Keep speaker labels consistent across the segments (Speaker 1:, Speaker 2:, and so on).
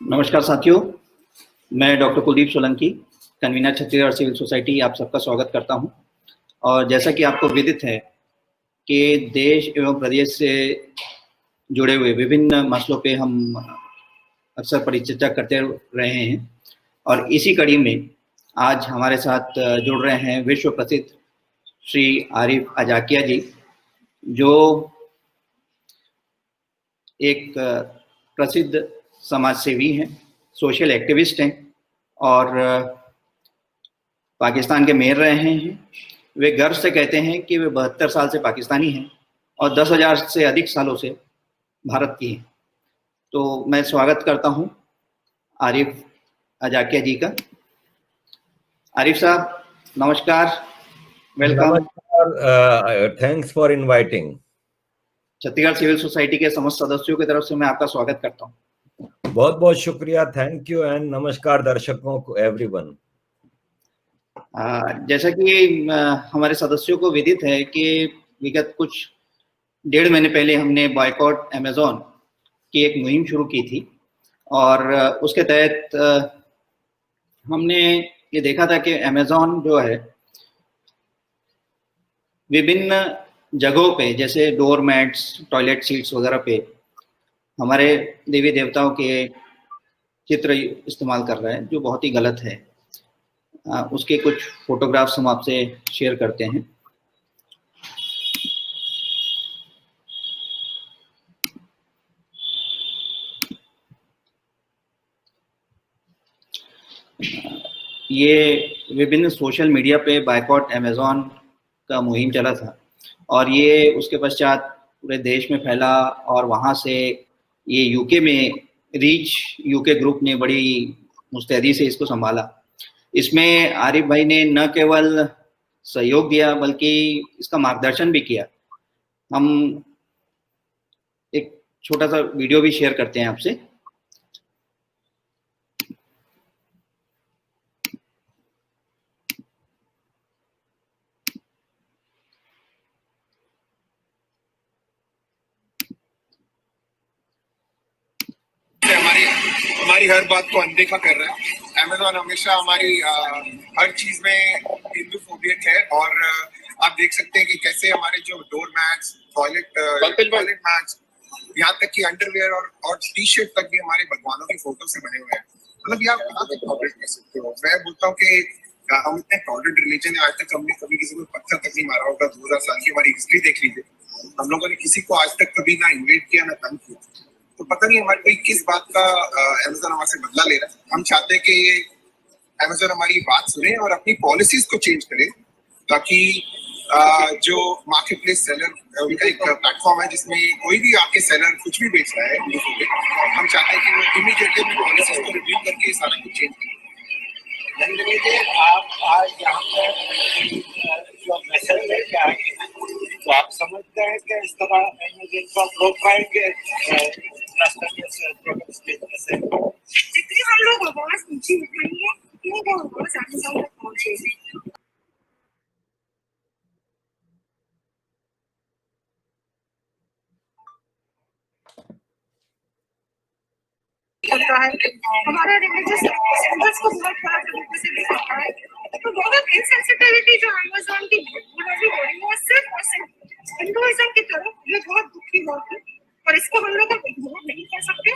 Speaker 1: नमस्कार साथियों, मैं doctor Kuldeep Solanki, convener Chhattisgarh civil society, आप सबका स्वागत करता हूं। और जैसा कि आपको विदित है कि देश एवं प्रदेश से जुड़े हुए विभिन्न मसलों पे हम अक्सर परिचर्चा करते रहे हैं और इसी कड़ी में आज हमारे साथ जुड़ रहे हैं विश्व प्रसिद्ध श्री आरिफ अजाकिया जी, जो एक प्रसिद्ध समाज सेवी हैं, सोशल एक्टिविस्ट हैं और पाकिस्तान के मेयर रहे हैं। वे गर्व से कहते हैं कि वे 72 साल से पाकिस्तानी हैं और 10,000 से अधिक सालों से भारत की हैं। तो मैं स्वागत करता हूं आरिफ अजाकिया जी का। आरिफ साहब नमस्कार, welcome.
Speaker 2: Thanks for inviting.
Speaker 1: Chhattisgarh civil society के समस्त सदस्यों की तरफ से मैं आपका स्वागत करता हूं।
Speaker 2: बहुत बहुत शुक्रिया, थैंक यू एंड नमस्कार दर्शकों को, एवरीवन।
Speaker 1: जैसा कि हमारे सदस्यों को विदित है कि विगत कुछ 1.5 महीने पहले हमने बॉयकॉट अमेज़न की एक मुहिम शुरू की थी और उसके तहत हमने ये देखा था कि अमेज़न जो है विभिन्न जगहों पे, जैसे डोर मैट्स, टॉयलेट सीट्स वगैरह पे हमारे देवी देवताओं के चित्र इस्तेमाल कर रहा है, जो बहुत ही गलत है। उसके कुछ फोटोग्राफ्स हम आपसे शेयर करते हैं। ये विभिन्न सोशल मीडिया पे बॉयकॉट अमेज़न का मुहिम चला था और ये उसके पश्चात पूरे देश में फैला और वहाँ से ये यूके में रीच यूके ग्रुप ने बड़ी मुस्तैदी से इसको संभाला। इसमें आरिफ भाई ने न केवल सहयोग दिया बल्कि इसका मार्गदर्शन भी किया। हम एक छोटा सा वीडियो भी शेयर करते हैं आपसे।
Speaker 3: हमारी हर बात को अनदेखा कर रहा है। अमेज़न हमेशा हमारी हर चीज में हिंदू फोबियक है और आप देख सकते हैं कि कैसे हमारे जो डोर मैट्स, टॉयलेट मैट्स, यहाँ तक कि अंडरवेयर और टी शर्ट तक भी हमारे भगवानों की फोटो से बने हुए हैं। मतलब ये आप कहाँ तक टॉलरेट कर सकते हो? मैं बोलता हूँ कि हम इतने टॉलरेट रिलीजन है, आज तक हमने कभी किसी को पत्थर तक नहीं मारा होगा। 2000 साल की हमारी हिस्ट्री देख लीजिए, हम लोगों ने किसी को आज तक कभी ना इन्वेट किया ना तंग किया। तो पता नहीं हमारे कोई किस बात का अमेज़न हमारे से बदला ले रहा है। हम चाहते हैं कि ये अमेज़न हमारी बात सुने और अपनी पॉलिसीज को चेंज करे, ताकि जो मार्केट प्लेस सेलर उनका एक प्लेटफॉर्म है जिसमें कोई भी आके सेलर कुछ भी बेच रहा है, हम चाहते हैं कि वो इमीडिएटली अपनी पॉलिसीज को रिव्यू करके सारा कुछ चेंज करें।
Speaker 4: आप आज यहाँ पर जो मैसेज लेके आए हैं, तो आप समझते हैं कि इस तरह अमेज़न को रोक पाएंगे
Speaker 5: जितनी हम लोग आवाज ऊंची उठाएंगे उतनी वो आवाज अमेज़न तक पहुंचेगी। हमारा रिलीजियस सिंबल्स को बहुत बड़ा तरीके से दिखाता है। तो बहुत इनसेंसिटिविटी जो अमेज़न की सिर्फ और सिर्फ हिंदुइज्म की तरफ, ये बहुत दुखी बात है और इसको हम लोग इग्नोर नहीं कर सकते।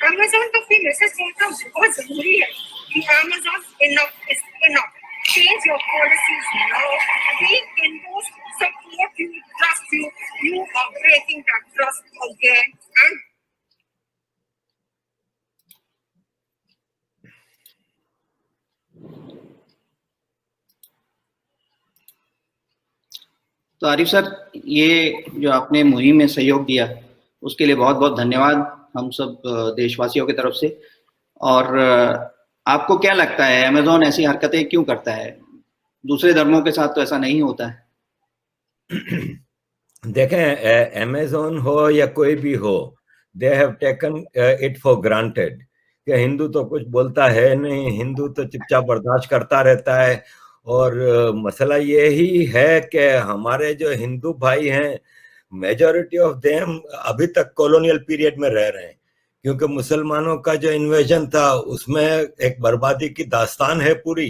Speaker 5: अमेज़न तो फिर मैसेज देना बहुत जरूरी है कि Amazon enough is enough, change your policies now. We Hindus support you, trust you. You are breaking that trust again and
Speaker 1: तो आरिफ सर, ये जो आपने मुहिम में सहयोग दिया उसके लिए बहुत बहुत धन्यवाद हम सब देशवासियों की तरफ से। और आपको क्या लगता है अमेज़न ऐसी हरकतें क्यों करता है? दूसरे धर्मों के साथ तो ऐसा नहीं होता है।
Speaker 2: देखें, अमेज़न हो या कोई भी हो, they have taken it for granted कि हिंदू तो कुछ बोलता है नहीं, हिंदू तो चुपचाप बर्दाश्त करता रहता है। और मसला यही है कि हमारे जो हिंदू भाई हैं, मेजॉरिटी ऑफ देम अभी तक कॉलोनियल पीरियड में रह रहे हैं, क्योंकि मुसलमानों का जो इन्वेजन था उसमें एक बर्बादी की दास्तान है पूरी।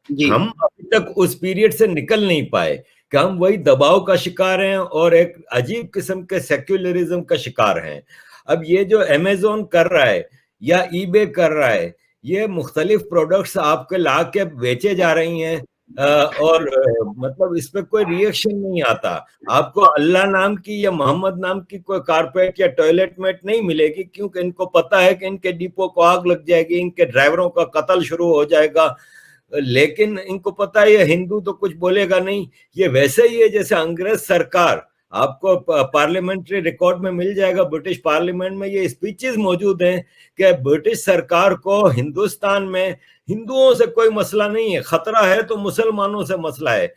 Speaker 1: जी
Speaker 2: हम अभी तक उस पीरियड से निकल नहीं पाए कि हम वही दबाव का शिकार हैं और एक अजीब किस्म के सेक्युलरिज्म का शिकार हैं। अब ये जो अमेज़न कर रहा है या ईबे कर रहा है, ये मुख्तलिफ प्रोडक्ट्स आपके ला के बेचे जा रही हैं और मतलब इस पे कोई रिएक्शन नहीं आता। आपको अल्लाह नाम की या मोहम्मद नाम की कोई कारपेट या टॉयलेट मेट नहीं मिलेगी, क्योंकि इनको पता है कि इनके डिपो को आग लग जाएगी, इनके ड्राइवरों का कत्ल शुरू हो जाएगा। लेकिन इनको पता है ये हिंदू तो कुछ बोलेगा नहीं। ये वैसे ही है जैसे अंग्रेज सरकार, आपको पार्लियामेंट्री रिकॉर्ड में मिल जाएगा, ब्रिटिश पार्लियामेंट में ये स्पीचेस मौजूद हैं कि ब्रिटिश सरकार को हिंदुस्तान में हिंदुओं से कोई मसला नहीं है, खतरा है तो मुसलमानों से मसला है।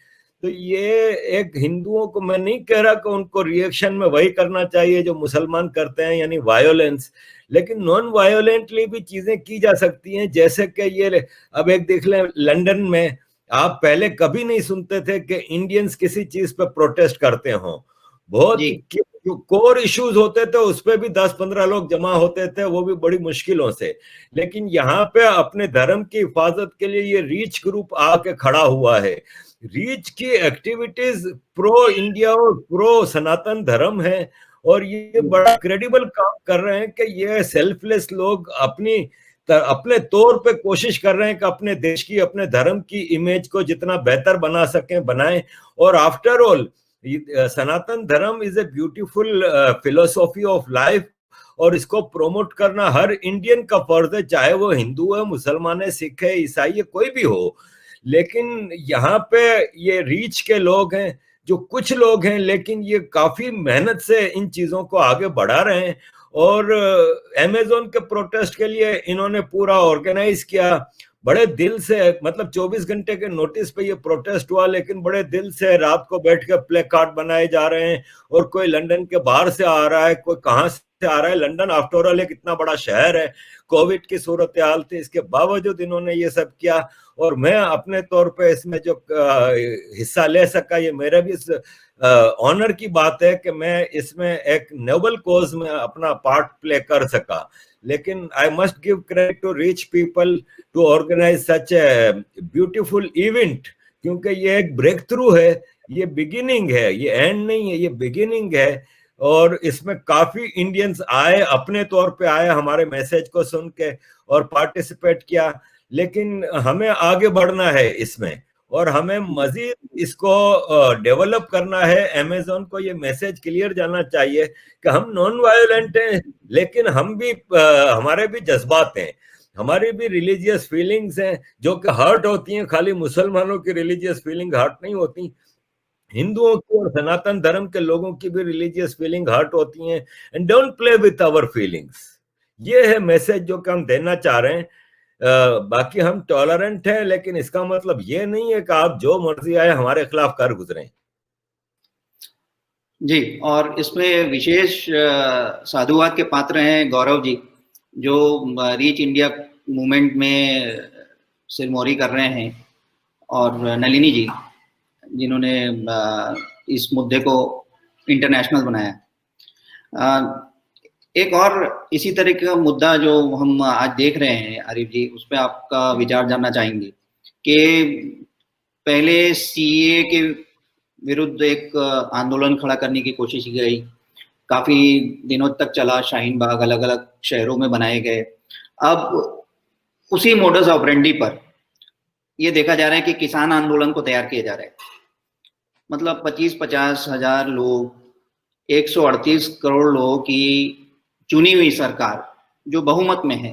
Speaker 2: तो ये एक हिंदुओं को, मैं नहीं कह रहा कि उनको रिएक्शन में वही करना चाहिए जो मुसलमान करते हैं, यानी वायोलेंस, लेकिन नॉन वायोलेंटली भी चीजें की जा सकती हैं। जैसे कि ये अब एक देख लें, लंदन में आप पहले कभी नहीं सुनते थे कि इंडियंस किसी चीज पे प्रोटेस्ट करते हों। बहुत जो कोर इश्यूज होते थे उस पे भी 10-15 लोग जमा होते थे, वो भी बड़ी मुश्किलों से। लेकिन यहाँ पे अपने धर्म की हिफाजत के लिए ये रीच ग्रुप आके खड़ा हुआ है। रीच की एक्टिविटीज प्रो इंडिया और प्रो सनातन धर्म है, और ये बड़ा क्रेडिबल काम कर रहे हैं कि ये सेल्फलेस लोग अपने तौर पे कोशिश कर रहे हैं कि अपने देश की, अपने धर्म की इमेज को जितना बेहतर बना सकें बनाएं। और आफ्टर ऑल सनातन धर्म is a beautiful philosophy of life, और इसको प्रमोट करना हर इंडियन का फर्ज है, चाहे वो हिंदू है, मुसलमान है, सिख है, ईसाई है, कोई भी हो। लेकिन यहाँ पे ये रीच के लोग हैं, जो कुछ लोग हैं, लेकिन ये काफी मेहनत से इन चीजों को आगे बढ़ा रहे हैं। और अमेज़न के प्रोटेस्ट के लिए इन्होंने पूरा ऑर्गेनाइज किया, बड़े दिल से, मतलब 24 घंटे के नोटिस पे ये प्रोटेस्ट हुआ, लेकिन बड़े दिल से रात को बैठ के प्ले कार्ड बनाए जा रहे हैं। और कोई लंदन के बाहर से आ रहा है, कोई कहाँ से आ रहा है। लंदन आफ्टर ऑल एक इतना बड़ा शहर है, कोविड की सूरत हाल थी, इसके बावजूद इन्होंने ये सब किया। और मैं अपने तौर पे इसमें जो हिस्सा ले सका, ये मेरा भी ऑनर की बात है कि मैं इसमें एक नोबल कॉज में अपना पार्ट प्ले कर सका। लेकिन I must give credit to rich people to organise such a beautiful event, क्योंकि ये एक ब्रेक थ्रू है, ये बिगिनिंग है, ये एंड नहीं है, ये बिगिनिंग है। और इसमें काफी इंडियंस आए, अपने तौर पे आए, हमारे मैसेज को सुन के और पार्टिसिपेट किया। लेकिन हमें आगे बढ़ना है इसमें, और हमें मजीद इसको डेवलप करना है। अमेज़न को ये मैसेज क्लियर जाना चाहिए कि हम नॉन वायलेंट हैं, लेकिन हम भी हमारे भी जज्बात हैं, हमारी भी रिलीजियस फीलिंग्स हैं जो कि हर्ट होती हैं। खाली मुसलमानों की रिलीजियस फीलिंग हर्ट नहीं होती, हिंदुओं की और सनातन धर्म के लोगों की भी रिलीजियस फीलिंग हर्ट होती हैं। And don't play with our feelings, ये है मैसेज जो कि हम देना चाह रहे हैं। बाकी हम टॉलरेंट हैं, लेकिन इसका मतलब ये नहीं है कि आप जो मर्जी आए हमारे खिलाफ कर गुजरें।
Speaker 1: जी, और इसमें विशेष साधुवाद के पात्र हैं गौरव जी, जो रीच इंडिया मूवमेंट में सिरमौरी कर रहे हैं, और नलिनी जी, जिन्होंने इस मुद्दे को इंटरनेशनल बनाया। एक और इसी तरह का मुद्दा जो हम आज देख रहे हैं आरिफ जी, उस पर आपका विचार जानना चाहेंगे कि पहले सीए के विरुद्ध एक आंदोलन खड़ा करने की कोशिश की गई, काफी दिनों तक चला, शाहीन बाग अलग अलग शहरों में बनाए गए। अब उसी मोडस ऑपरेंडी पर ये देखा जा रहा है कि किसान आंदोलन को तैयार किया जा रहा है। मतलब 25-50 हजार लोग, 138 करोड़ लोगों की चुनी हुई सरकार जो बहुमत में है,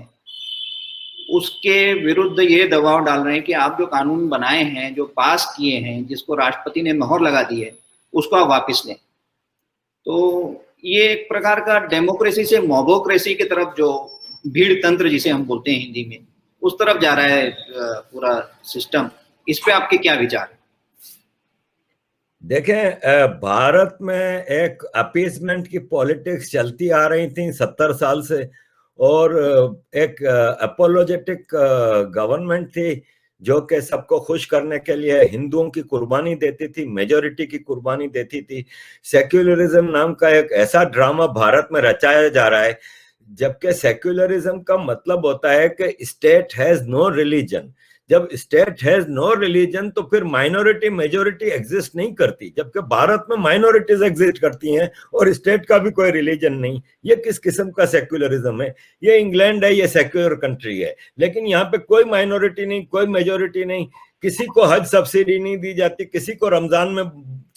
Speaker 1: उसके विरुद्ध ये दबाव डाल रहे हैं कि आप जो कानून बनाए हैं, जो पास किए हैं, जिसको राष्ट्रपति ने मोहर लगा दी है, उसको आप वापस लें। तो ये एक प्रकार का डेमोक्रेसी से मोबोक्रेसी की तरफ, जो भीड़ तंत्र जिसे हम बोलते हैं हिंदी में, उस तरफ जा रहा है पूरा सिस्टम। इस पे आपके क्या विचार है?
Speaker 2: देखें, भारत में एक अपीसमेंट की पॉलिटिक्स चलती आ रही थी 70 साल से, और एक अपोलोजेटिक गवर्नमेंट थी जो कि सबको खुश करने के लिए हिंदुओं की कुर्बानी देती थी, मेजॉरिटी की कुर्बानी देती थी। सेक्युलरिज्म नाम का एक ऐसा ड्रामा भारत में रचाया जा रहा है जबकि सेक्युलरिज्म का मतलब होता है कि स्टेट हैज नो रिलीजन। जब स्टेट हैज नो रिलीजन तो फिर माइनॉरिटी मेजॉरिटी एग्जिस्ट नहीं करती, जबकि भारत में माइनॉरिटीज एग्जिस्ट करती हैं और स्टेट का भी कोई रिलीजन नहीं। ये किस किस्म का सेक्युलरिज्म है? ये इंग्लैंड है, ये सेक्युलर कंट्री है, लेकिन यहाँ पे कोई माइनॉरिटी नहीं, कोई मेजॉरिटी नहीं, किसी को हज सब्सिडी नहीं दी जाती, किसी को रमजान में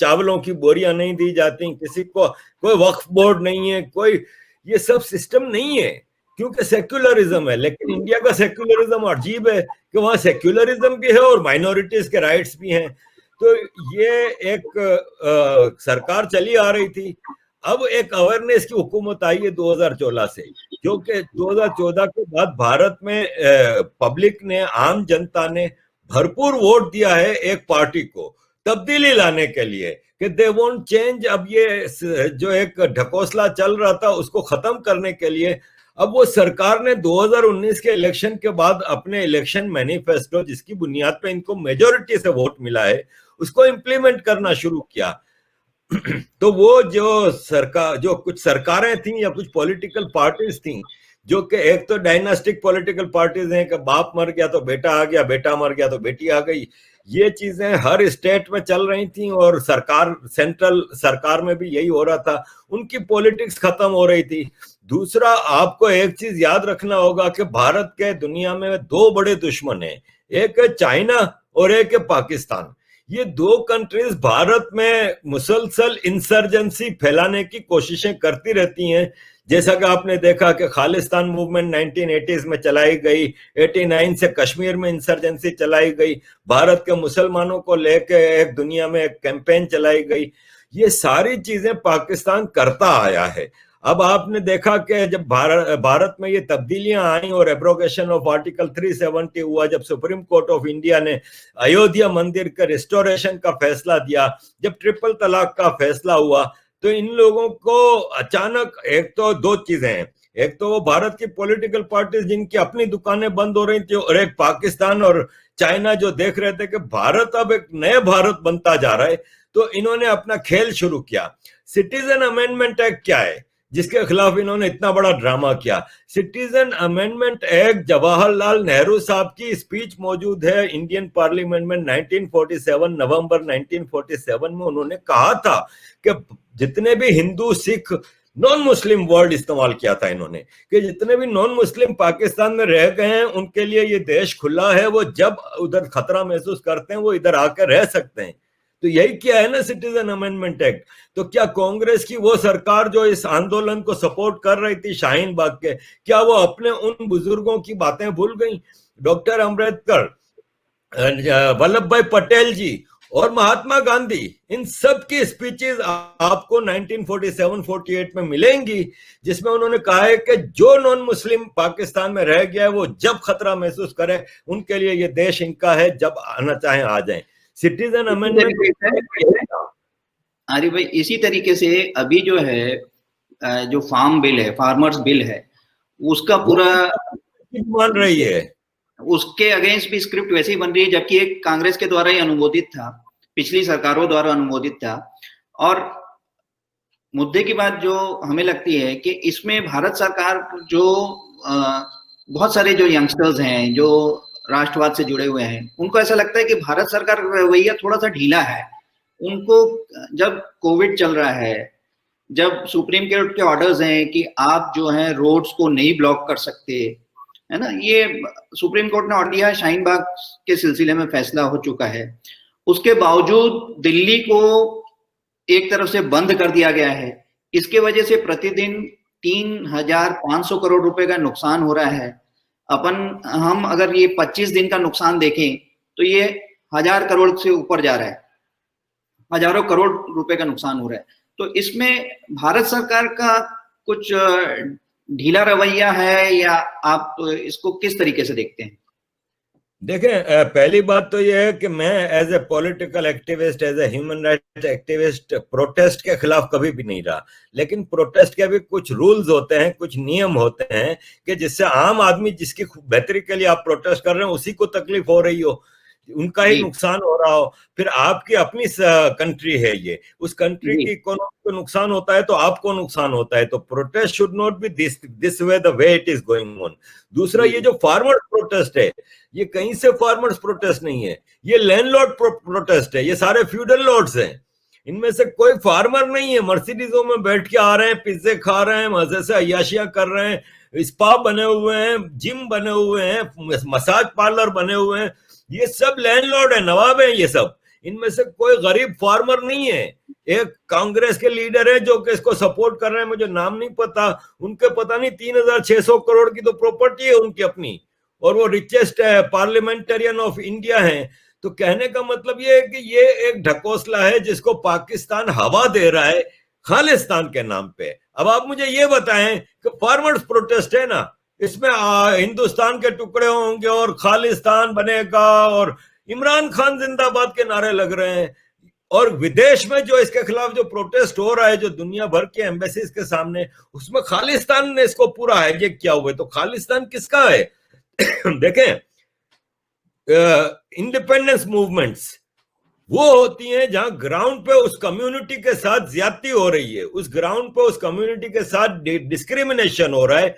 Speaker 2: चावलों की बोरियां नहीं दी जाती, किसी को कोई वक्फ बोर्ड नहीं है, कोई ये सब सिस्टम नहीं है, क्योंकि सेक्युलरिज्म है। लेकिन इंडिया का सेक्युलरिज्म अजीब है कि वहां सेक्युलरिज्म भी है और माइनॉरिटीज के राइट्स भी हैं। तो ये एक सरकार चली आ रही थी। अब एक अवेयरनेस की हुकूमत आई है 2014 से, जो कि 2014 के बाद भारत में पब्लिक ने, आम जनता ने भरपूर वोट दिया है एक पार्टी को तब्दीली लाने के लिए कि दे वोंट चेंज। अब ये जो एक ढकोसला चल रहा था उसको खत्म करने के लिए अब वो सरकार ने 2019 के इलेक्शन के बाद अपने इलेक्शन मैनिफेस्टो, जिसकी बुनियाद पे इनको मेजॉरिटी से वोट मिला है, उसको इम्प्लीमेंट करना शुरू किया। तो वो जो सरकार, जो कुछ सरकारें थी या कुछ पॉलिटिकल पार्टीज थी, जो कि एक तो डायनास्टिक पॉलिटिकल पार्टीज हैं कि बाप मर गया तो बेटा आ गया, बेटा मर गया तो बेटी आ गई, ये चीजें हर स्टेट में चल रही थी और सरकार, सेंट्रल सरकार में भी यही हो रहा था, उनकी पॉलिटिक्स खत्म हो रही थी। दूसरा, आपको एक चीज याद रखना होगा कि भारत के दुनिया में दो बड़े दुश्मन हैं, एक है चाइना और एक है पाकिस्तान। ये दो कंट्रीज भारत में मुसलसल इंसर्जेंसी फैलाने की कोशिशें करती रहती हैं। जैसा कि आपने देखा कि खालिस्तान मूवमेंट 1980s में चलाई गई, 89 से कश्मीर में इंसर्जेंसी चलाई गई, भारत के मुसलमानों को लेकर एक दुनिया में एक कैंपेन चलाई गई। ये सारी चीजें पाकिस्तान करता आया है। अब आपने देखा कि जब भारत में ये तब्दीलियां आई और एब्रोगेशन ऑफ आर्टिकल 370 हुआ, जब सुप्रीम कोर्ट ऑफ इंडिया ने अयोध्या मंदिर के रिस्टोरेशन का फैसला दिया, जब ट्रिपल तलाक का फैसला हुआ, तो इन लोगों को अचानक, एक तो दो चीजें हैं, एक तो वो भारत की पॉलिटिकल पार्टीज जिनकी अपनी दुकानें बंद हो रही थी, और एक पाकिस्तान और चाइना जो देख रहे थे कि भारत अब एक नए भारत बनता जा रहा है, तो इन्होंने अपना खेल शुरू किया। सिटीजन अमेंडमेंट एक्ट क्या है जिसके खिलाफ इन्होंने इतना बड़ा ड्रामा किया? Citizen amendment act, Jawaharlal Nehru साहब की स्पीच मौजूद है इंडियन पार्लियामेंट में 1947, नवंबर 1947 में। उन्होंने कहा था कि जितने भी Hindu, Sikh, non Muslim word इस्तेमाल किया था इन्होंने, कि जितने भी नॉन मुस्लिम पाकिस्तान में रह गए हैं उनके लिए ये देश खुला है, वो जब उधर खतरा महसूस करते हैं वो इधर आकर रह सकते हैं। तो यही क्या है ना सिटीजन अमेंडमेंट एक्ट। तो क्या कांग्रेस की वो सरकार जो इस आंदोलन को सपोर्ट कर रही थी शाहीन बाग के, क्या वो अपने उन बुजुर्गों की बातें भूल गई? डॉक्टर अंबेडकर, वल्लभ भाई पटेल जी और महात्मा गांधी, इन सब की स्पीचेस आपको 1947-48 में मिलेंगी, जिसमें उन्होंने कहा है कि जो नॉन मुस्लिम पाकिस्तान में रह गया है वो जब खतरा महसूस करे उनके लिए ये देश इनका है, जब आना चाहे आ जाए। Citizen amendment.
Speaker 1: अरे भाई, इसी तरीके से अभी जो है, जो फार्म बिल है, फार्मर्स बिल है, उसका पूरा
Speaker 2: मान रही है,
Speaker 1: उसके अगेंस्ट भी स्क्रिप्ट वैसे ही बन रही है, जबकि एक कांग्रेस के द्वारा ही अनुमोदित था, पिछली सरकारों द्वारा अनुमोदित था। और मुद्दे की बात जो हमें लगती है कि इसमें भारत सरकार जो बहुत सारे जो यंगस्टर्स हैं जो राष्ट्रवाद से जुड़े हुए हैं, उनको ऐसा लगता है कि भारत सरकार का रवैया थोड़ा सा ढीला है। उनको जब कोविड चल रहा है, जब सुप्रीम कोर्ट के ऑर्डर्स हैं कि आप जो है रोड्स को नहीं ब्लॉक कर सकते, है ना, ये सुप्रीम कोर्ट ने ऑर्डर दिया है, शाहीन बाग के सिलसिले में फैसला हो चुका है, उसके बावजूद दिल्ली को एक तरफ से बंद कर दिया गया है। इसके वजह से प्रतिदिन 3,500 करोड़ रुपए का नुकसान हो रहा है। हम अगर ये 25 दिन का नुकसान देखें तो ये 1,000 करोड़ से ऊपर जा रहा है, हजारों करोड़ रुपए का नुकसान हो रहा है। तो इसमें भारत सरकार का कुछ ढीला रवैया है, या आप इसको किस तरीके से देखते हैं?
Speaker 2: देखें, पहली बात तो यह है कि मैं as a political activist, as a human right activist, protest के खिलाफ कभी भी नहीं रहा। लेकिन प्रोटेस्ट के भी कुछ रूल्स होते हैं, कुछ नियम होते हैं कि जिससे आम आदमी जिसकी बेहतरी के लिए आप प्रोटेस्ट कर रहे हैं उसी को तकलीफ हो रही हो। उनका ही
Speaker 1: जी
Speaker 2: नुकसान हो रहा हो, फिर आपकी अपनी कंट्री है ये, उस कंट्री
Speaker 1: जी
Speaker 2: की इकोनॉमी को नुकसान होता है तो आपको नुकसान होता है। तो protest should not be this way the way it is going on. दूसरा,
Speaker 1: जी
Speaker 2: ये जो फार्मर्स प्रोटेस्ट है, ये कहीं से फार्मर्स प्रोटेस्ट नहीं है, ये लैंडलॉर्ड प्रोटेस्ट है, ये सारे फ्यूडल लॉर्ड्स हैं, इनमें से कोई फार्मर नहीं है। मर्सिडीजों में बैठ के आ रहे हैं, पिज्जे खा रहे हैं, मजे से अय्याशियां कर रहे हैं, स्पा बने हुए हैं, जिम बने हुए हैं, मसाज पार्लर बने हुए हैं, ये सब लैंडलॉर्ड है, नवाब है ये सब। इनमें से कोई गरीब फार्मर नहीं है। एक कांग्रेस के लीडर है जो कि इसको सपोर्ट कर रहे हैं, मुझे नाम नहीं पता, उनके पता नहीं 3600 करोड़ की तो प्रॉपर्टी है उनकी अपनी, और वो रिचेस्ट पार्लियामेंटेरियन ऑफ इंडिया है। तो कहने का मतलब ये है कि ये एक ढकोसला है जिसको पाकिस्तान हवा दे रहा है खालिस्तान के नाम पे। अब आप मुझे ये बताएं कि फार्मर्स प्रोटेस्ट है ना, इसमें हिंदुस्तान के टुकड़े होंगे और खालिस्तान बनेगा और इमरान खान जिंदाबाद के नारे लग रहे हैं, और विदेश में जो इसके खिलाफ जो प्रोटेस्ट हो रहा है, जो दुनिया भर के एम्बेसीज के सामने, उसमें खालिस्तान ने इसको पूरा हाईजैक किया हुआ है। तो खालिस्तान किसका है? देखें, इंडिपेंडेंस मूवमेंट्स वो होती हैं जहां ग्राउंड पे उस कम्युनिटी के साथ ज्यादती हो रही है, उस ग्राउंड पे उस कम्युनिटी के साथ डिस्क्रिमिनेशन हो रहा है,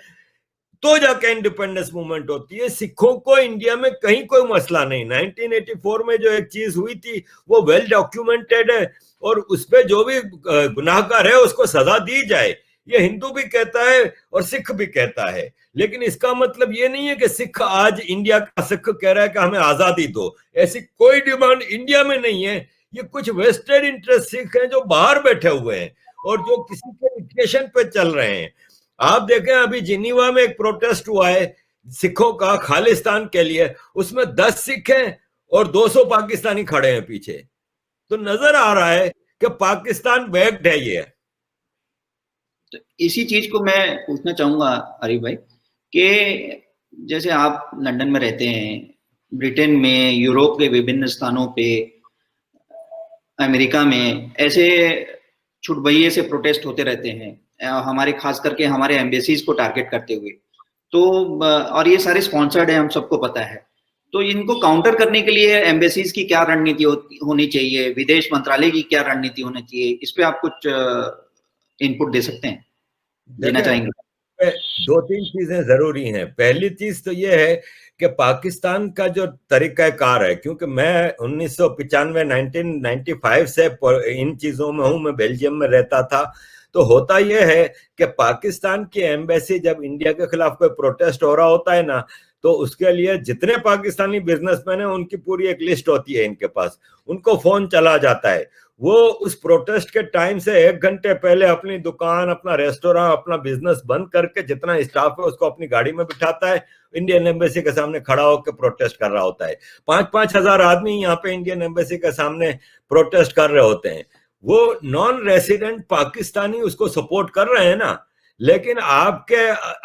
Speaker 2: तो जाके इंडिपेंडेंस मूवमेंट होती है। सिखों को इंडिया में कहीं कोई मसला नहीं। 1984 में जो एक चीज हुई थी वो वेल डॉक्यूमेंटेड है, और उसपे जो भी गुनाहगार है उसको सजा दी जाए, ये हिंदू भी कहता है और सिख भी कहता है। लेकिन इसका मतलब ये नहीं है कि सिख आज इंडिया का सिख कह रहा है कि हमें आजादी दो, ऐसी कोई डिमांड इंडिया में नहीं है। ये कुछ वेस्टेड इंटरेस्ट सिख हैं जो बाहर बैठे हुए हैं और जो किसी के डिक्टेशन पे चल रहे हैं। आप देखें, अभी जिनीवा में एक प्रोटेस्ट हुआ है सिखों का खालिस्तान के लिए, उसमें 10 सिख हैं और 200 पाकिस्तानी खड़े हैं पीछे। तो नजर आ रहा है कि पाकिस्तान बैक्ड है ये।
Speaker 1: तो इसी चीज को मैं पूछना चाहूंगा आरिफ भाई कि जैसे आप लंदन में रहते हैं, ब्रिटेन में, यूरोप के विभिन्न स्थानों पे, अमेरिका में ऐसे छुटभइये से प्रोटेस्ट होते रहते हैं, हमारे खास करके हमारे एम्बेसीज को टारगेट करते हुए। तो और ये सारे स्पॉन्सर्ड है, हम सबको पता है। तो इनको काउंटर करने के लिए एम्बेसीज की क्या रणनीति होनी चाहिए, विदेश मंत्रालय की क्या रणनीति होनी चाहिए, इस पे आप कुछ इनपुट दे सकते हैं, देना चाहेंगे?
Speaker 2: 2-3 चीजें जरूरी हैं। पहली चीज तो ये है कि पाकिस्तान का जो तरीकाकार है, क्योंकि मैं 1995 से इन चीजों में हूं, मैं बेल्जियम में रहता था, तो होता यह है कि पाकिस्तान की एम्बेसी जब इंडिया के खिलाफ कोई प्रोटेस्ट हो रहा होता है ना, तो उसके लिए जितने पाकिस्तानी बिजनेसमैन हैं उनकी पूरी एक लिस्ट होती है इनके पास, उनको फोन चला जाता है। वो उस प्रोटेस्ट के टाइम से 1 घंटे पहले अपनी दुकान, अपना रेस्टोरेंट, अपना बिजनेस बंद करके जितना स्टाफ है उसको अपनी गाड़ी में बिठाता है, इंडियन एम्बेसी के सामने खड़ा होकर प्रोटेस्ट कर रहा होता है। 5-5 हजार आदमी यहाँ पे इंडियन एम्बेसी के सामने प्रोटेस्ट कर रहे होते हैं। वो नॉन रेसिडेंट पाकिस्तानी उसको सपोर्ट कर रहे हैं ना, लेकिन आपके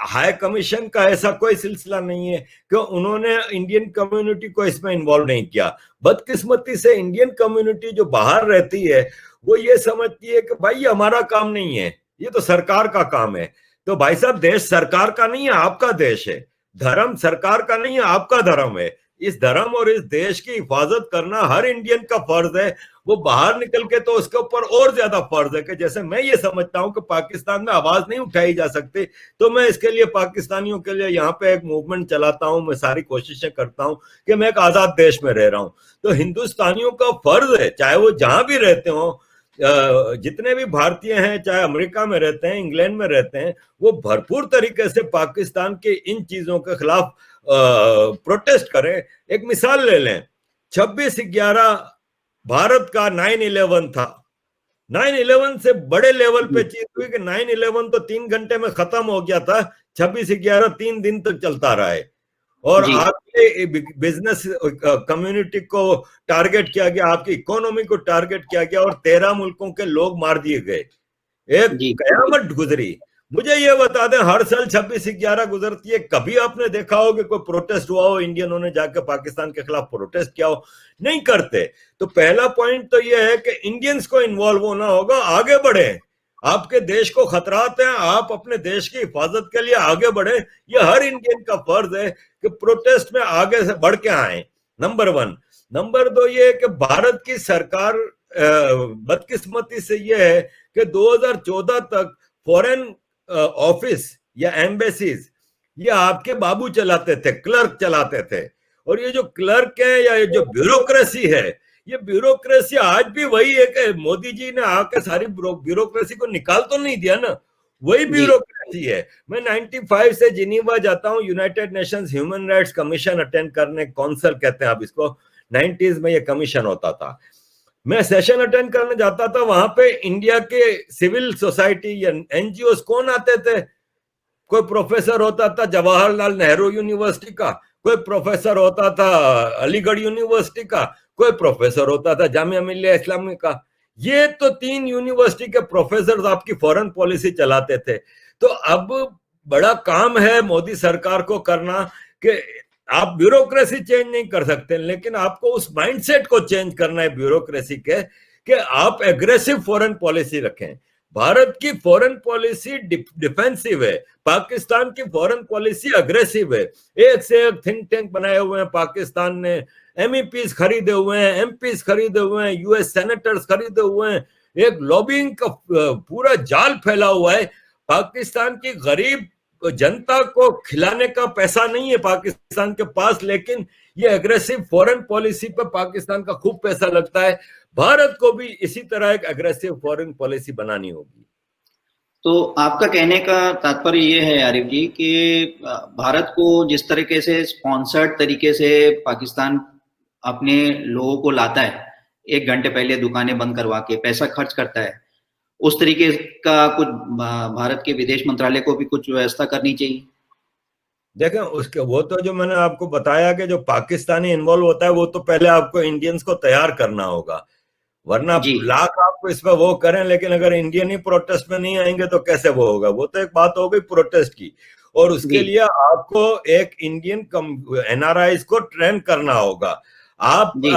Speaker 2: हाई कमीशन का ऐसा कोई सिलसिला नहीं है कि उन्होंने इंडियन कम्युनिटी को इसमें इन्वॉल्व नहीं किया। बदकिस्मती से इंडियन कम्युनिटी जो बाहर रहती है वो ये समझती है कि भाई ये हमारा काम नहीं है, ये तो सरकार का काम है। तो भाई साहब, देश सरकार का नहीं है, आपका देश है। धर्म सरकार का नहीं है, आपका धर्म है। इस धर्म और इस देश की हिफाजत करना हर इंडियन का फर्ज है। वो बाहर निकल के तो उसके ऊपर और ज्यादा फर्ज है कि जैसे मैं ये समझता हूं कि पाकिस्तान में आवाज नहीं उठाई जा सकती, तो मैं इसके लिए पाकिस्तानियों के लिए यहाँ पे एक मूवमेंट चलाता हूं, मैं सारी कोशिशें करता हूं कि मैं एक आजाद देश में रह रहा हूं। तो हिंदुस्तानियों का फर्ज है, चाहे वो जहां भी रहते हो, जितने भी भारतीय हैं, चाहे अमेरिका में रहते हैं, इंग्लैंड में रहते हैं, वो भरपूर तरीके से पाकिस्तान के इन चीजों के खिलाफ प्रोटेस्ट करें। एक मिसाल ले लें, 26/11 भारत का 9/11 था। 9/11 से बड़े लेवल पे चीज हुई कि 9/11 तो 3 घंटे में खत्म हो गया था, 26/11 3 दिन तक चलता रहा है, और आपके बिजनेस कम्युनिटी को टारगेट किया गया, आपकी इकोनॉमी को टारगेट किया गया, और 13 मुल्कों के लोग मार दिए गए। एक कयामत गुजरी। मुझे ये बता दें, हर साल 26/11 गुजरती है, कभी आपने देखा हो कि कोई प्रोटेस्ट हुआ हो, इंडियनों ने जाकर पाकिस्तान के खिलाफ प्रोटेस्ट किया हो? नहीं करते। तो पहला पॉइंट तो ये है कि इंडियंस को इन्वॉल्व होना होगा, आगे बढ़े। आपके देश को खतरात हैं, आप अपने देश की हिफाजत के लिए आगे बढ़े। ये हर इंडियन का फर्ज है कि प्रोटेस्ट में आगे से बढ़ के आए, नंबर 1। नंबर 2 ये है कि भारत की सरकार बदकिस्मती से ये है कि 2014 तक फॉरेन ऑफिस या एम्बेसीज ये आपके बाबू चलाते थे, क्लर्क चलाते थे। और ये जो क्लर्क है या ये जो ब्यूरोक्रेसी है, ये ब्यूरोक्रेसी आज भी वही है कि मोदी जी ने आके सारी ब्यूरोक्रेसी को निकाल तो नहीं दिया ना, वही ब्यूरोक्रेसी है। मैं 95 से जिनीवा जाता हूँ, United Nations human rights commission attend करने, काउंसिल कहते हैं आप इसको, 90s में ये कमीशन होता था। मैं सेशन अटेंड करने जाता था, वहां पे इंडिया के सिविल सोसाइटी या एनजीओ कौन आते थे? कोई प्रोफेसर होता था जवाहरलाल नेहरू यूनिवर्सिटी का, कोई प्रोफेसर होता था अलीगढ़ यूनिवर्सिटी का, कोई प्रोफेसर होता था जामिया मिल्लिया इस्लामी का। ये तो 3 यूनिवर्सिटी के प्रोफेसर आपकी फॉरेन पॉलिसी चलाते थे। तो अब बड़ा काम है मोदी सरकार को करना कि आप ब्यूरोक्रेसी चेंज नहीं कर सकते, लेकिन आपको उस माइंडसेट को चेंज करना है ब्यूरोक्रेसी के, कि आप एग्रेसिव फॉरेन पॉलिसी रखें। भारत की फॉरेन पॉलिसी डिफेंसिव है, पाकिस्तान की फॉरेन पॉलिसी अग्रेसिव है। एक से एक थिंक टैंक बनाए हुए हैं पाकिस्तान ने, MEPs खरीदे हुए हैं, MPs खरीदे हुए हैं, US सेनेटर्स खरीदे हुए हैं, एक लॉबिंग का पूरा जाल फैला हुआ है। पाकिस्तान की गरीब जनता को खिलाने का पैसा नहीं है पाकिस्तान के पास, लेकिन ये एग्रेसिव फॉरेन पॉलिसी पे पाकिस्तान का खूब पैसा लगता है। भारत को भी इसी तरह एक एग्रेसिव फॉरेन पॉलिसी बनानी होगी।
Speaker 1: तो आपका कहने का तात्पर्य ये है आरिफ जी कि भारत को जिस तरीके से स्पॉन्सर्ड तरीके से पाकिस्तान अपने लोगों को लाता है, 1 घंटे पहले दुकानें बंद करवा के पैसा खर्च करता है, उस तरीके का कुछ भारत के विदेश मंत्रालय को भी कुछ व्यवस्था करनी चाहिए।
Speaker 2: देखें उसके, वो तो जो मैंने आपको बताया कि जो पाकिस्तानी इन्वॉल्व होता है वो तो पहले आपको इंडियंस को तैयार करना होगा, वरना लाख आपको इसमें वो करें, लेकिन अगर इंडियन ही प्रोटेस्ट में नहीं आएंगे तो कैसे वो होगा। वो तो एक बात हो गई प्रोटेस्ट की, और उसके लिए आपको एक इंडियन NRIs को ट्रेन करना होगा। आप अभी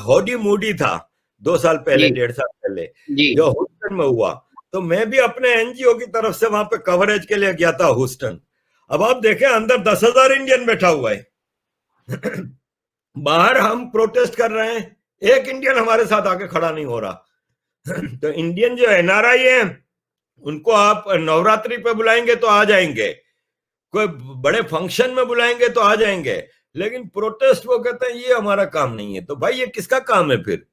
Speaker 2: होडी मूडी था 2 साल पहले, 1.5 साल पहले जो ह्यूस्टन में हुआ, तो मैं भी अपने NGO की तरफ से वहां पे कवरेज के लिए गया था ह्यूस्टन। अब आप देखें अंदर 10,000 इंडियन बैठा हुआ है बाहर हम प्रोटेस्ट कर रहे हैं, एक इंडियन हमारे साथ आके खड़ा नहीं हो रहा। तो इंडियन जो NRI है उनको आप नवरात्रि पे बुलाएंगे तो आ जाएंगे, कोई बड़े फंक्शन में बुलाएंगे तो आ जाएंगे, लेकिन प्रोटेस्ट वो कहते हैं ये हमारा काम नहीं है। तो भाई ये किसका काम है फिर?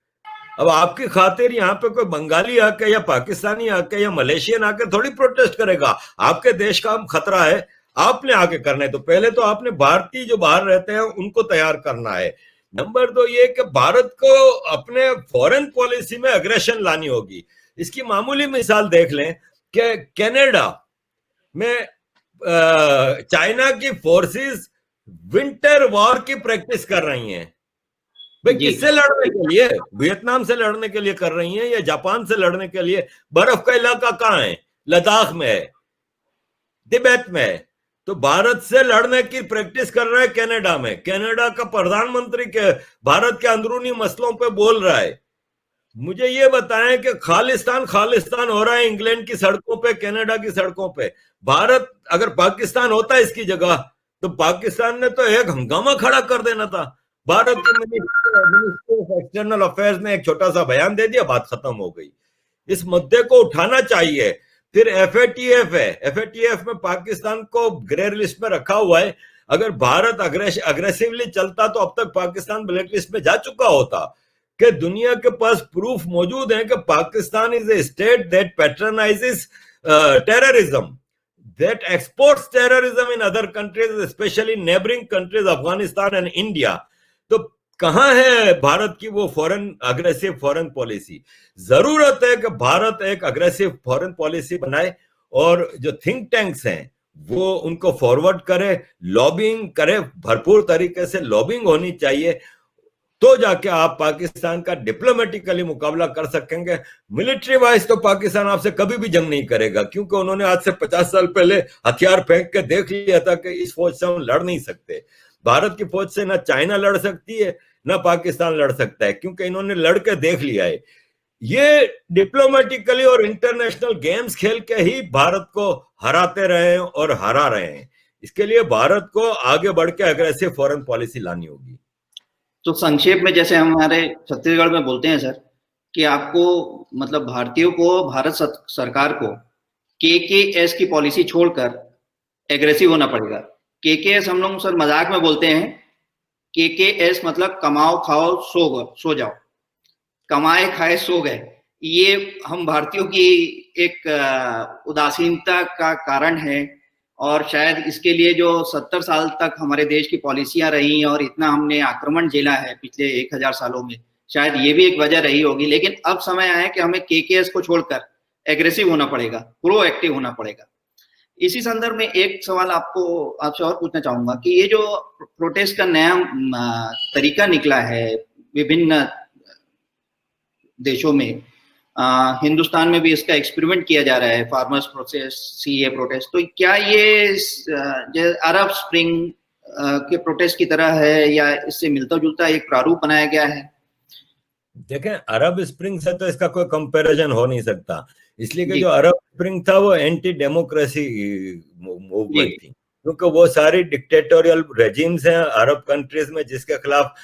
Speaker 2: अब आपकी खातिर यहाँ पे कोई बंगाली आके या पाकिस्तानी आके या मलेशियन आके थोड़ी प्रोटेस्ट करेगा। आपके देश का हम खतरा है, आपने आके करना है। तो पहले तो आपने भारतीय जो बाहर रहते हैं उनको तैयार करना है। नंबर 2 ये कि भारत को अपने फॉरेन पॉलिसी में अग्रेशन लानी होगी। इसकी मामूली मिसाल देख लें कि कनाडा में चाइना की फोर्सेस विंटर वॉर की प्रैक्टिस कर रही हैं। भाई किससे लड़ने के लिए? वियतनाम से लड़ने के लिए कर रही हैं या जापान से लड़ने के लिए? बर्फ का इलाका कहाँ है? लद्दाख में है, तिब्बत में है। तो भारत से लड़ने की प्रैक्टिस कर रहा है कनाडा में। कनाडा का प्रधानमंत्री के भारत के अंदरूनी मसलों पे बोल रहा है। मुझे ये बताएं कि खालिस्तान हो रहा है इंग्लैंड की सड़कों पे, कनाडा की सड़कों पे। भारत अगर पाकिस्तान होता है इसकी जगह तो पाकिस्तान ने तो एक हंगामा खड़ा कर देना था। भारत के मिनिस्टर ऑफ एक्सटर्नल अफेयर्स ने एक छोटा सा बयान दे दिया, बात खत्म हो गई। इस मुद्दे को उठाना चाहिए। फिर FATF है, FATF में पाकिस्तान को ग्रे लिस्ट में रखा हुआ है। अगर भारत अग्रेसिवली चलता तो अब तक पाकिस्तान ब्लैक लिस्ट में जा चुका होता। कि दुनिया के पास प्रूफ मौजूद है कि Pakistan is a state that patronises terrorism, that exports terrorism in other countries, especially neighboring countries Afghanistan and India। तो कहां है भारत की वो अग्रेसिव फॉरेन पॉलिसी? जरूरत है कि भारत एक अग्रेसिव फॉरेन पॉलिसी बनाए और जो थिंक टैंक्स हैं वो उनको फॉरवर्ड करे, लॉबिंग करे, भरपूर तरीके से लॉबिंग होनी चाहिए, तो जाके आप पाकिस्तान का डिप्लोमेटिकली मुकाबला कर सकेंगे। मिलिट्री वाइज तो पाकिस्तान आपसे कभी भी जंग नहीं करेगा, क्योंकि उन्होंने आज से 50 साल पहले हथियार फेंक के देख लिया था कि इस फौज से हम लड़ नहीं सकते। भारत की फौज से ना चाइना लड़ सकती है ना पाकिस्तान लड़ सकता है, क्योंकि इन्होंने लड़ के देख लिया है। ये डिप्लोमेटिकली और इंटरनेशनल गेम्स खेल के ही भारत को हराते रहे हैं और हरा रहे हैं। इसके लिए भारत को आगे बढ़ के अग्रेसिव फॉरेन पॉलिसी लानी होगी।
Speaker 1: तो संक्षेप में जैसे हमारे छत्तीसगढ़ में बोलते हैं सर कि आपको मतलब भारतीयों को भारत सरकार को KKS की पॉलिसी छोड़कर एग्रेसिव होना पड़ेगा। KKS हम लोग सर मजाक में बोलते हैं, KKS मतलब कमाओ खाओ सो जाओ, कमाए खाए सो गए। ये हम भारतीयों की एक उदासीनता का कारण है और शायद इसके लिए जो 70 साल तक हमारे देश की पॉलिसियां रही और इतना हमने आक्रमण झेला है पिछले 1000 सालों में, शायद ये भी एक वजह रही होगी। लेकिन अब समय आया कि हमें KKS को छोड़कर एग्रेसिव होना पड़ेगा, प्रोएक्टिव होना पड़ेगा। इसी संदर्भ में एक सवाल आपसे और पूछना चाहूंगा कि ये जो प्रोटेस्ट का नया तरीका निकला है विभिन्न देशों में, हिंदुस्तान में भी इसका एक्सपेरिमेंट किया जा रहा है, फार्मर्स प्रोटेस्ट, CA प्रोटेस्ट, तो क्या ये अरब स्प्रिंग के प्रोटेस्ट की तरह है या इससे मिलता जुलता एक प्रारूप बनाया गया है?
Speaker 2: देखें, अरब स्प्रिंग से तो इसका कोई कंपैरिजन हो नहीं सकता, इसलिए कि जो अरब स्प्रिंग था वो एंटी डेमोक्रेसी मूवमेंट थी, क्योंकि वो सारी डिक्टेटोरियल रेजिम्स हैं अरब कंट्रीज में जिसके खिलाफ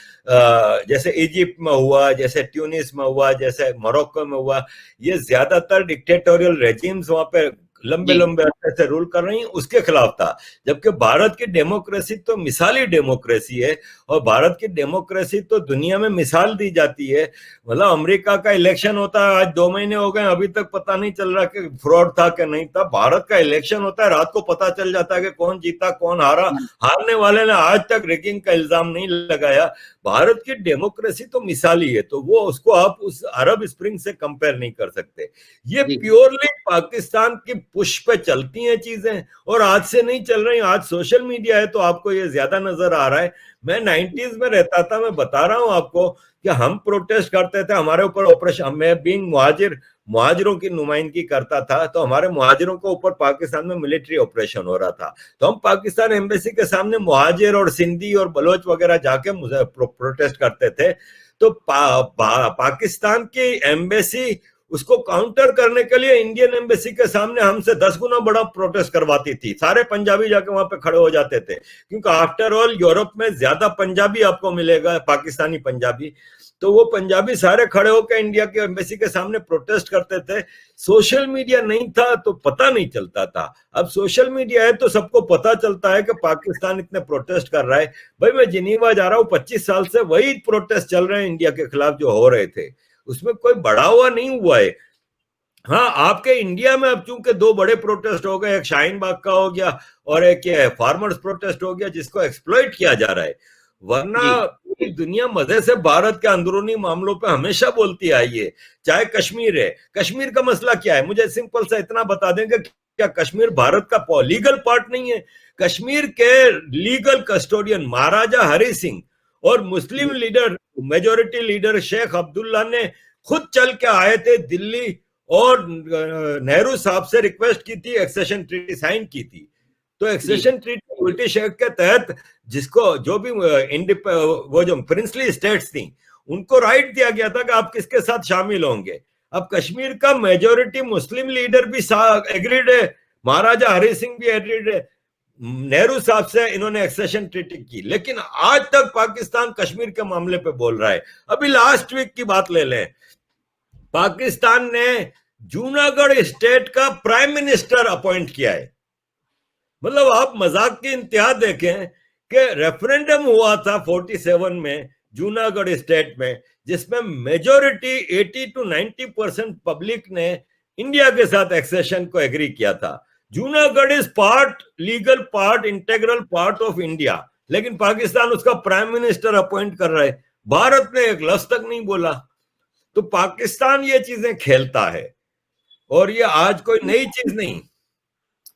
Speaker 2: जैसे इजिप्ट में हुआ, जैसे ट्यूनिस में हुआ, जैसे मोरक्को में हुआ, ये ज्यादातर डिक्टेटोरियल रेजिम्स वहां पे लंबे लंबे अरसे से रूल कर रही हैं, उसके खिलाफ था। जबकि भारत की डेमोक्रेसी तो मिसाली डेमोक्रेसी है और भारत की डेमोक्रेसी तो दुनिया में मिसाल दी जाती है। मतलब अमेरिका का इलेक्शन होता है, आज 2 महीने हो गए, अभी तक पता नहीं चल रहा कि फ्रॉड था कि नहीं था। भारत का इलेक्शन होता है, रात को पता चल जाता है कि कौन जीता कौन हारा। हारने वाले ने आज तक रिगिंग का इल्जाम नहीं लगाया। भारत की डेमोक्रेसी तो मिसाली है, तो वो उसको आप उस अरब स्प्रिंग से कंपेयर नहीं कर सकते। ये प्योरली पाकिस्तान की पुश पे चलती हैं चीजें और आज से नहीं चल रही। आज सोशल मीडिया है तो आपको ये ज्यादा नजर आ रहा है। मैं 90s में रहता था, मैं बता रहा हूं आपको कि हम प्रोटेस्ट करते थे, हमारे ऊपर ऑपरेशन, मैं बीइंग मुहाजिरों की नुमाइंदगी करता था, तो हमारे मुहाजिरों के ऊपर पाकिस्तान में मिलिट्री ऑपरेशन हो रहा था, तो हम पाकिस्तान एम्बेसी के सामने मुहाजिर और सिंधी और बलोच वगैरह जाके प्रोटेस्ट करते थे। तो पाकिस्तान की एम्बेसी उसको काउंटर करने के लिए इंडियन एम्बेसी के सामने हमसे 10 गुना बड़ा प्रोटेस्ट करवाती थी। सारे पंजाबी जाके वहां पे खड़े हो जाते थे, क्योंकि आफ्टर ऑल यूरोप में ज्यादा पंजाबी आपको मिलेगा, पाकिस्तानी पंजाबी। तो वो पंजाबी सारे खड़े होकर इंडिया के एम्बेसी के सामने प्रोटेस्ट करते थे। सोशल मीडिया नहीं था तो पता नहीं चलता था। अब सोशल मीडिया है तो सबको पता चलता है कि पाकिस्तान इतने प्रोटेस्ट कर रहा है। भाई मैं जिनीवा जा रहा हूँ, 25 साल से वही प्रोटेस्ट चल रहे हैं इंडिया के खिलाफ जो हो रहे थे, उसमें कोई बढ़ा हुआ नहीं हुआ है। हाँ, आपके इंडिया में अब चूंकि 2 बड़े प्रोटेस्ट हो गए, एक शाहीन बाग का हो गया और एक फार्मर्स प्रोटेस्ट हो गया जिसको एक्सप्लॉइट किया जा रहा है। वरना पूरी दुनिया मजे से भारत के अंदरूनी मामलों पे हमेशा बोलती आई है। चाहे कश्मीर है, कश्मीर का मसला क्या है, मुझे सिंपल सा इतना बता दें कि क्या कश्मीर भारत का लीगल पार्ट नहीं है? कश्मीर के लीगल कस्टोडियन महाराजा हरि सिंह और Muslim leader, majority leader Sheikh Abdullah ने खुद चल के आए थे दिल्ली और नेहरू साहब से रिक्वेस्ट की थी, एक्सेशन ट्रीटी साइन की थी। तो एक्सेशन ट्रीटी ब्रिटिश एक्ट के तहत जिसको जो भी वो जो प्रिंसली स्टेट्स थी उनको राइट दिया गया था कि आप किसके साथ शामिल होंगे। अब कश्मीर का मेजोरिटी मुस्लिम लीडर भी एग्रीड है, महाराजा हरि सिंह भी एग्रीड है, नेहरू साहब से इन्होंने एक्सेशन ट्रीटी की, लेकिन आज तक पाकिस्तान कश्मीर के मामले पे बोल रहा है। अभी लास्ट वीक की बात ले लें, पाकिस्तान ने जूनागढ़ स्टेट का प्राइम मिनिस्टर अपॉइंट किया है। मतलब आप मजाक की इंतहा देखें कि रेफरेंडम हुआ था 47 में जूनागढ़ स्टेट में, जिसमें मेजोरिटी 80 to 90% पब्लिक ने इंडिया के साथ एक्सेशन को एग्री किया था। Junagadh is part, legal part, integral part of India, लेकिन पाकिस्तान उसका प्राइम मिनिस्टर अपॉइंट कर रहा है। भारत ने एक लफ्ज तक नहीं बोला। तो पाकिस्तान ये चीजें खेलता है और ये आज कोई नई चीज नहीं।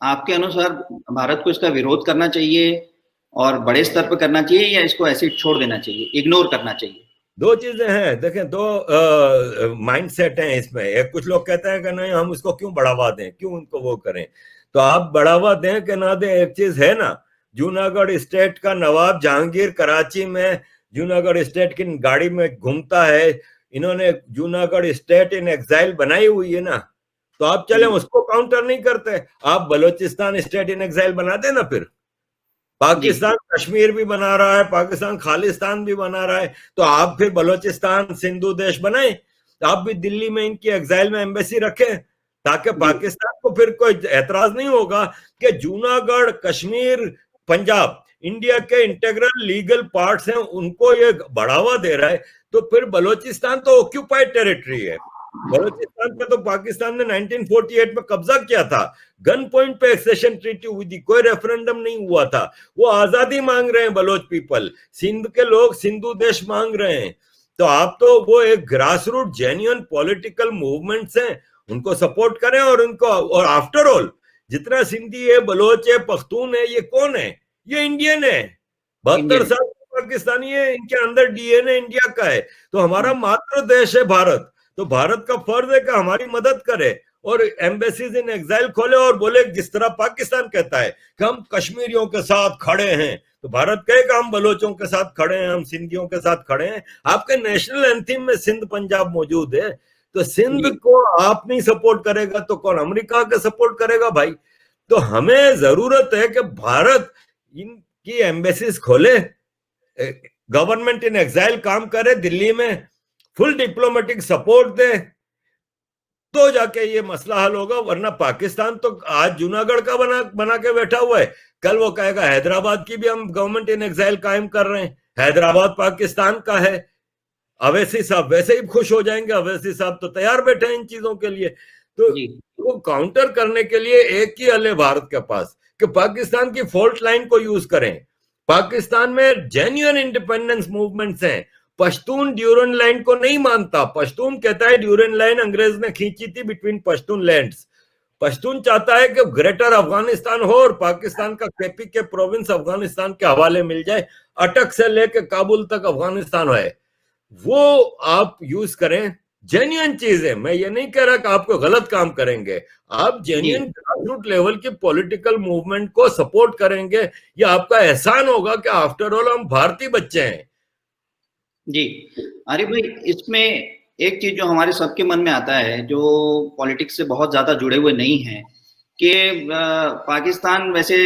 Speaker 1: आपके अनुसार भारत को इसका विरोध करना चाहिए और बड़े स्तर पर करना चाहिए या इसको ऐसे छोड़ देना चाहिए, इग्नोर करना चाहिए?
Speaker 2: 2 चीजें हैं, देखें 2 माइंडसेट हैं इसमें। एक कुछ लोग कहते हैं कि नहीं हम इसको क्यों बढ़ावा दें, क्यों उनको वो करें। तो आप बढ़ावा दें कि ना दें, एक चीज है ना, जूनागढ़ स्टेट का नवाब जहांगीर कराची में जूनागढ़ स्टेट की गाड़ी में घूमता है, इन्होंने जूनागढ़ स्टेट इन एग्जाइल बनाई हुई है ना, तो आप चले उसको काउंटर नहीं करते, आप बलोचिस्तान स्टेट इन एग्जाइल बना देना फिर। पाकिस्तान कश्मीर भी बना रहा है, पाकिस्तान खालिस्तान भी बना रहा है, तो आप फिर बलोचिस्तान सिंधु देश बनाए, तो आप भी दिल्ली में इनकी एग्जाइल में एम्बेसी रखें, ताकि पाकिस्तान को फिर कोई एतराज नहीं होगा कि जूनागढ़, कश्मीर, पंजाब इंडिया के इंटीग्रल लीगल पार्ट्स हैं, उनको ये बढ़ावा दे रहा है। तो फिर बलोचिस्तान तो ऑक्यूपाइड टेरिटरी है। बलोचिस्तान पे तो पाकिस्तान ने 1948 में कब्जा किया था, गन पॉइंट पे एक्सेशन ट्रीटी हुई थी, कोई रेफरेंडम नहीं हुआ था। वो आजादी मांग रहे हैं बलोच पीपल, सिंध के लोग सिंधु देश मांग रहे हैं। तो आप तो वो एक grass root genuine political movements हैं, उनको सपोर्ट करें। और उनको, और आफ्टर ऑल जितना सिंधी है, बलोच है, पख्तून है, ये कौन है? ये इंडियन है, 72 साल पाकिस्तानी है, इनके अंदर डीएनए इंडिया का है। तो हमारा मातृ देश है भारत, तो भारत का फर्ज है कि हमारी मदद करे और एम्बेसीज इन एग्जाइल खोले और बोले, जिस तरह पाकिस्तान कहता है कि हम कश्मीरियों के साथ खड़े हैं, तो भारत कहेगा हम बलोचों के साथ खड़े हैं, हम सिंधियों के साथ खड़े हैं। आपके नेशनल एंथम में सिंध पंजाब मौजूद है, तो सिंध को आप नहीं सपोर्ट करेगा तो कौन अमेरिका के सपोर्ट करेगा भाई? तो हमें जरूरत है कि भारत इनकी एम्बेसीज खोले, गवर्नमेंट इन एग्जाइल काम करे, दिल्ली में फुल डिप्लोमेटिक सपोर्ट दे, तो जाके ये मसला हल होगा। वरना पाकिस्तान तो आज जूनागढ़ का बना के बैठा हुआ है, कल वो कहेगा हैदराबाद की भी हम गवर्नमेंट इन एग्जाइल कायम कर रहे हैं, हैदराबाद पाकिस्तान का है। अवैसी साहब वैसे ही खुश हो जाएंगे, अवैसी साहब तो तैयार बैठे हैं इन चीजों के लिए। तो वो काउंटर करने के लिए एक ही हल है भारत के पास कि पाकिस्तान की फॉल्ट लाइन को यूज करें। पाकिस्तान में जेन्युइन इंडिपेंडेंस मूवमेंट्स हैं। पश्तून ड्यूरन लाइन को नहीं मानता। पश्तून कहता है ड्यूरन लाइन अंग्रेज ने खींची थी बिटवीन पश्तून लैंड्स। पश्तून चाहता है कि ग्रेटर अफगानिस्तान हो और पाकिस्तान का केपी के प्रोविंस अफगानिस्तान के हवाले मिल जाए, अटक से लेकर काबुल तक अफगानिस्तान है, वो आप यूज करें। जेन्युइन चीज है, मैं ये नहीं कह रहा कि आपको गलत काम करेंगे, आप जेन्युइन ग्रासरूट लेवल की पॉलिटिकल मूवमेंट को सपोर्ट करेंगे, ये आपका एहसान होगा कि आफ्टर ऑल हम भारतीय बच्चे हैं।
Speaker 1: जी आरिफ भाई, इसमें एक चीज जो हमारे सबके मन में आता है, जो पॉलिटिक्स से बहुत ज्यादा जुड़े हुए नहीं हैं, कि पाकिस्तान वैसे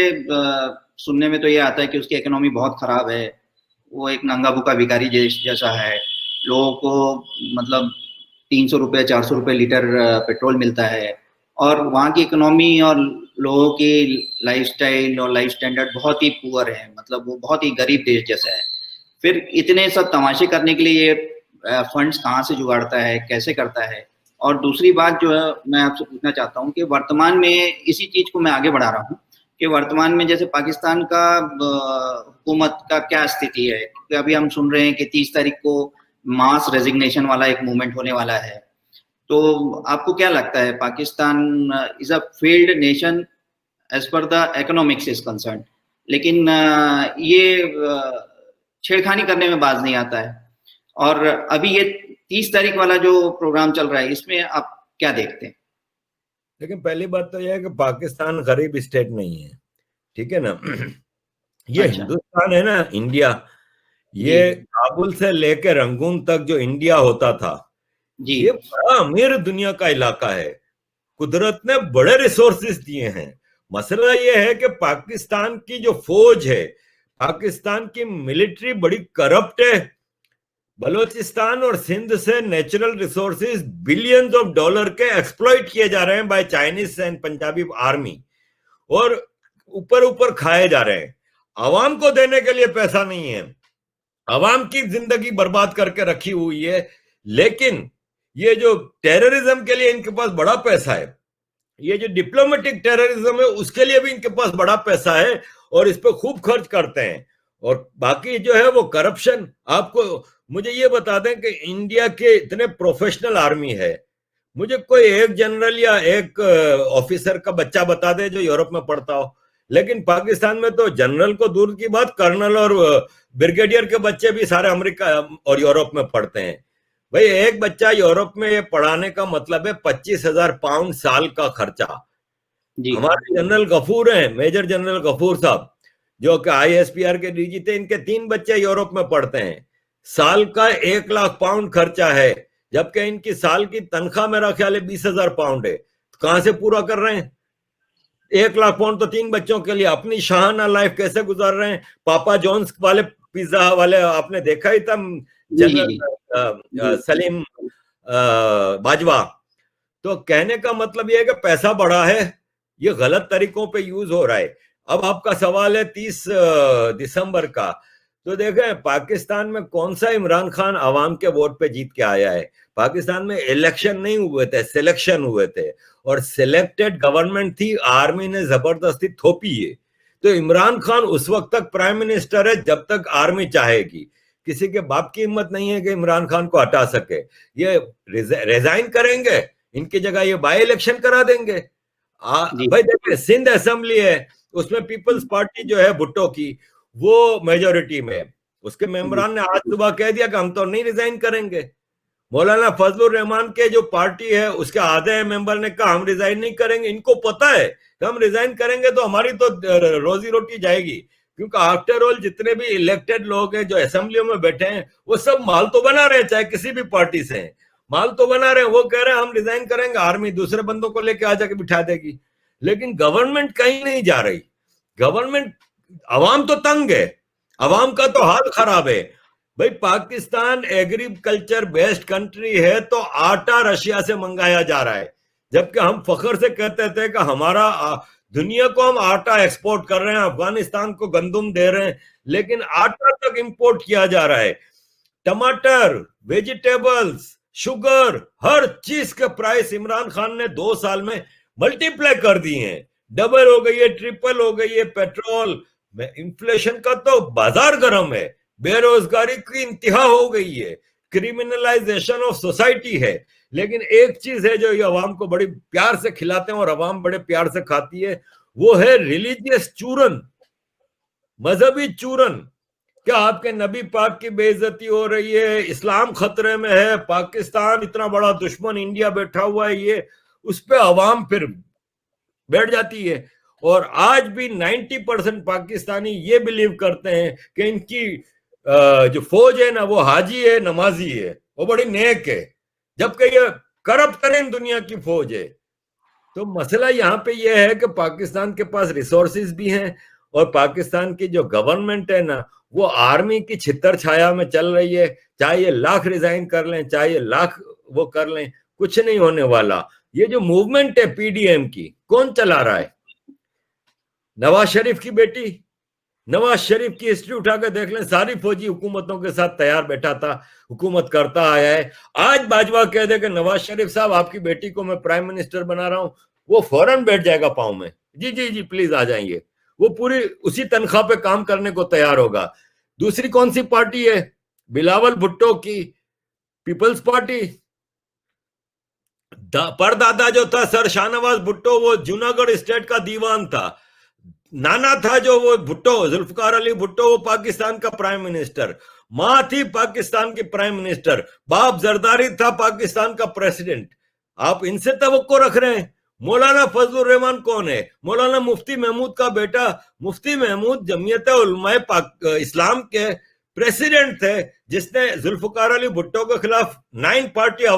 Speaker 1: सुनने में तो ये आता है कि उसकी इकोनॉमी बहुत खराब है, वो एक नंगा भूखा भिखारी जैसा है, लोगों को मतलब 300 रुपये 400 रुपये लीटर पेट्रोल मिलता है, और वहाँ की इकोनॉमी और लोगों की लाइफस्टाइल और लाइफ स्टैंडर्ड बहुत ही पुअर है, मतलब वो बहुत ही गरीब देश जैसा है। फिर इतने सब तमाशे करने के लिए ये फंड्स कहाँ से जुगाड़ता है, कैसे करता है? और दूसरी बात जो है मैं आपसे पूछना चाहता हूँ कि वर्तमान में इसी चीज़ को मैं आगे बढ़ा रहा हूँ कि वर्तमान में जैसे पाकिस्तान का हुकूमत का क्या स्थिति है, क्योंकि अभी हम सुन रहे हैं कि 30 तारीख को मास रेजिग्नेशन वाला एक मूवमेंट होने वाला है। तो आपको क्या लगता है, Pakistan is a failed nation as per the economics is concern, लेकिन ये छेड़खानी करने में बाज नहीं आता है, और अभी ये 30 तारीख वाला जो प्रोग्राम चल रहा है, इसमें आप क्या देखते हैं?
Speaker 2: लेकिन पहली बात तो यह है कि पाकिस्तान गरीब स्टेट नहीं है, ठीक है ना। ये हिंदुस्तान है ना, इंडिया, ये काबुल से लेकर रंगून तक जो इंडिया होता था, ये बड़ा अमीर दुनिया का इलाका है, कुदरत ने बड़े रिसोर्सेज दिए हैं। मसला ये है कि पाकिस्तान की जो फौज है, पाकिस्तान की मिलिट्री बड़ी करप्ट है। बलोचिस्तान और सिंध से natural resources billions of dollar के एक्सप्लॉइट किए जा रहे हैं by Chinese and Punjabi army, और ऊपर ऊपर खाए जा रहे हैं। आवाम को देने के लिए पैसा नहीं है, आवाम की जिंदगी बर्बाद करके रखी हुई है। लेकिन ये जो टेररिज्म के लिए इनके पास बड़ा पैसा है, ये जो डिप्लोमेटिक टेररिज्म है उसके लिए भी इनके पास बड़ा पैसा है, और इस पर खूब खर्च करते हैं। और बाकी जो है वो करप्शन। आपको मुझे ये बता दें कि इंडिया के इतने प्रोफेशनल आर्मी है, मुझे कोई एक जनरल या एक ऑफिसर का बच्चा बता दे जो यूरोप में पढ़ता हो। लेकिन पाकिस्तान में तो जनरल को दूर की बात, कर्नल और ब्रिगेडियर के बच्चे भी सारे अमेरिका और यूरोप में पढ़ते हैं। भाई एक बच्चा यूरोप में ये पढ़ाने का मतलब है 25,000 पाउंड साल का खर्चा। हमारे जनरल गफूर हैं, मेजर जनरल गफूर साहब, जो कि ISPR के DG थे, इनके 3 बच्चे यूरोप में पढ़ते हैं, साल का 1 लाख पाउंड खर्चा है, जबकि इनकी साल की तनख्वाह मेरा ख्याल है 20,000 पाउंड है। तो कहां से पूरा कर रहे हैं? 1 लाख पाउंड तो 3 बच्चों के लिए, अपनी शाहाना लाइफ कैसे गुजार रहे हैं। पापा जॉन्स वाले पिज्जा वाले आपने देखा ही था, जनरल सलीम बाजवा। तो कहने का मतलब यह है कि पैसा बढ़ा है, ये गलत तरीकों पे यूज हो रहा है। अब आपका सवाल है 30 दिसंबर का, तो देखें पाकिस्तान में कौन सा इमरान खान आवाम के वोट पे जीत के आया है। पाकिस्तान में इलेक्शन नहीं हुए थे, सिलेक्शन हुए थे, और सिलेक्टेड गवर्नमेंट थी, आर्मी ने जबरदस्ती थोपी है। तो इमरान खान उस वक्त तक प्राइम मिनिस्टर है जब तक आर्मी चाहेगी। किसी के बाप की हिम्मत नहीं है कि इमरान खान को हटा सके। ये रिजाइन करेंगे, इनकी जगह ये बाई इलेक्शन करा देंगे। भाई देखिए सिंध असेंबली है, उसमें पीपल्स पार्टी जो है भुट्टो की, वो मेजोरिटी में है। उसके मेंबरान ने आज सुबह कह दिया कि हम तो नहीं रिजाइन करेंगे। मौलाना फजलुर रहमान के जो पार्टी है उसके आधे मेंबर ने कहा हम रिजाइन नहीं करेंगे। इनको पता है कि हम रिजाइन करेंगे तो हमारी तो रोजी रोटी जाएगी, क्योंकि आफ्टर ऑल जितने भी इलेक्टेड लोग हैं जो असेंबलियों में बैठे हैं वो सब माल तो बना रहे हैं, चाहे किसी भी पार्टी से हैं, माल तो बना रहे हैं। वो कह रहे हैं हम रिजाइन करेंगे, आर्मी दूसरे बंदों को लेके आ जाके बिठा देगी। लेकिन गवर्नमेंट कहीं नहीं जा रही। गवर्नमेंट, अवाम तो तंग है, अवाम का तो हाल खराब है। भाई पाकिस्तान एग्रीकल्चर बेस्ड कंट्री है, तो आटा रशिया से मंगाया जा रहा है, जबकि हम फख्र से कहते थे कि हमारा दुनिया को हम आटा एक्सपोर्ट कर रहे हैं, अफगानिस्तान को गंदुम दे रहे हैं, लेकिन आटा तक इंपोर्ट किया जा रहा है। टमाटर, वेजिटेबल्स, शुगर, हर चीज के प्राइस इमरान खान ने 2 साल में मल्टीप्लाई कर दिए हैं, डबल हो गई है, ट्रिपल हो गई है। पेट्रोल में इन्फ्लेशन का तो बाजार गर्म है, बेरोजगारी की इंतहा हो गई है, क्रिमिनलाइजेशन ऑफ सोसाइटी है। लेकिन एक चीज है जो ये अवाम को बड़ी प्यार से खिलाते हैं और अवाम बड़े प्यार से खाती है, वो है रिलीजियस चूरन, मजहबी चूरन। क्या आपके नबी पाक की बेइज्जती हो रही है, इस्लाम खतरे में है, पाकिस्तान इतना बड़ा दुश्मन इंडिया बैठा हुआ है, ये उस पर अवाम फिर बैठ जाती है। और आज भी 90% पाकिस्तानी ये बिलीव करते हैं कि इनकी जो फौज है ना वो हाजी है, नमाजी है, वो बड़ी नेक है, जबकि ये करप्ट तरीन दुनिया की फौज है। तो मसला यहाँ पे ये है कि पाकिस्तान के पास रिसोर्सेज भी हैं, और पाकिस्तान की जो गवर्नमेंट है ना वो आर्मी की छितर छाया में चल रही है। चाहे ये लाख रिजाइन कर लें, चाहे ये लाख वो कर लें, कुछ नहीं होने वाला। ये जो मूवमेंट है पीडीएम की, कौन चला रहा है? नवाज शरीफ की बेटी। नवाज शरीफ की हिस्ट्री उठा कर देख लें, सारी फौजी हुकूमतों के साथ तैयार बैठा था, हुकूमत करता आया है। आज बाजवा कह दे कि नवाज शरीफ साहब आपकी बेटी को मैं प्राइम मिनिस्टर बना रहा हूं, वो फौरन बैठ जाएगा पांव में, जी जी जी प्लीज आ जाएंगे। वो पूरी उसी तनख्वाह पे काम करने को तैयार होगा। दूसरी कौन सी पार्टी है? बिलावल भुट्टो की पीपल्स पार्टी। परदादा जो था सर शाहनवाज भुट्टो, वो जूनागढ़ स्टेट का दीवान था। नाना था जो वो भुट्टो, जुल्फकार अली भुट्टो, वो पाकिस्तान का प्राइम मिनिस्टर। मां थी पाकिस्तान की प्राइम मिनिस्टर। बाप जरदारी था पाकिस्तान का प्रेसिडेंट। आप इनसे तवक्को रख रहे हैं? मौलाना फजलुर रहमान कौन है? मौलाना मुफ्ती महमूद का बेटा। मुफ्ती महमूद जमीयत उलमाए इस्लाम के प्रेसिडेंट थे, जिसने जुल्फकार अली भुट्टो के खिलाफ 9 पार्टी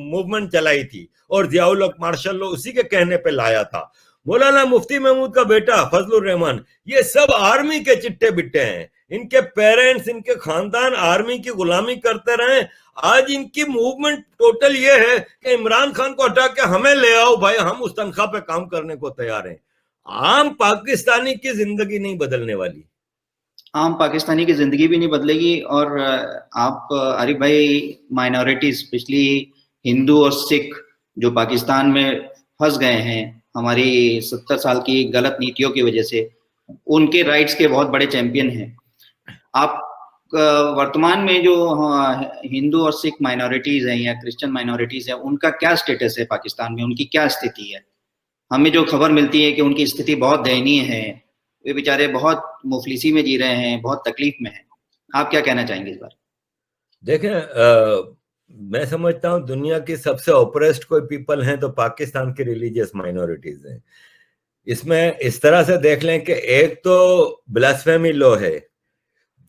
Speaker 2: मूवमेंट चलाई थी, और जियाउल हक मार्शल लो उसी के कहने पे लाया था। मौलाना मुफ्ती महमूद का बेटा फजलुर रहमान, ये सब आर्मी के चिट्टे बिट्टे हैं। इनके पेरेंट्स, इनके खानदान आर्मी की गुलामी करते रहे। आज इनकी मूवमेंट टोटल ये है कि इमरान खान को हटा के हमें ले आओ भाई, हम उस तनख्वाह पे काम करने को तैयार हैं। आम पाकिस्तानी की जिंदगी नहीं बदलने वाली।
Speaker 1: आम पाकिस्तानी की जिंदगी भी नहीं बदलेगी। और आप आरिफ भाई, माइनॉरिटीज, स्पेशली हिंदू और सिख जो पाकिस्तान में फंस गए हैं हमारी 70 साल की गलत नीतियों की वजह से, उनके राइट्स के बहुत बड़े चैंपियन हैं आप। वर्तमान में जो हिंदू और सिख माइनॉरिटीज हैं या क्रिश्चियन माइनॉरिटीज हैं, उनका क्या स्टेटस है पाकिस्तान में? उनकी क्या स्थिति है? हमें जो खबर मिलती है कि उनकी स्थिति बहुत दयनीय है, वे बेचारे बहुत मुफलिसी में जी रहे हैं, बहुत तकलीफ में हैं। आप क्या कहना चाहेंगे इस बार?
Speaker 2: देखें, मैं समझता हूं दुनिया की सबसे ऑपरेस्ड कोई पीपल हैं तो पाकिस्तान की रिलीजियस माइनॉरिटीज हैं। इसमें इस तरह से देख लें कि एक तो ब्लास्फेमी लॉ है।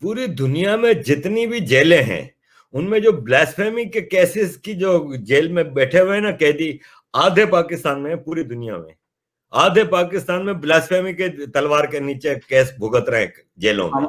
Speaker 2: पूरी दुनिया में जितनी भी जेलें हैं उनमें जो ब्लास्फेमी के केसेस की जो जेल में बैठे हुए हैं ना कैदी, आधे पाकिस्तान में, पूरी दुनिया में आधे पाकिस्तान में ब्लास्फेमी के तलवार के नीचे केस भुगत रहे हैं जेलों में।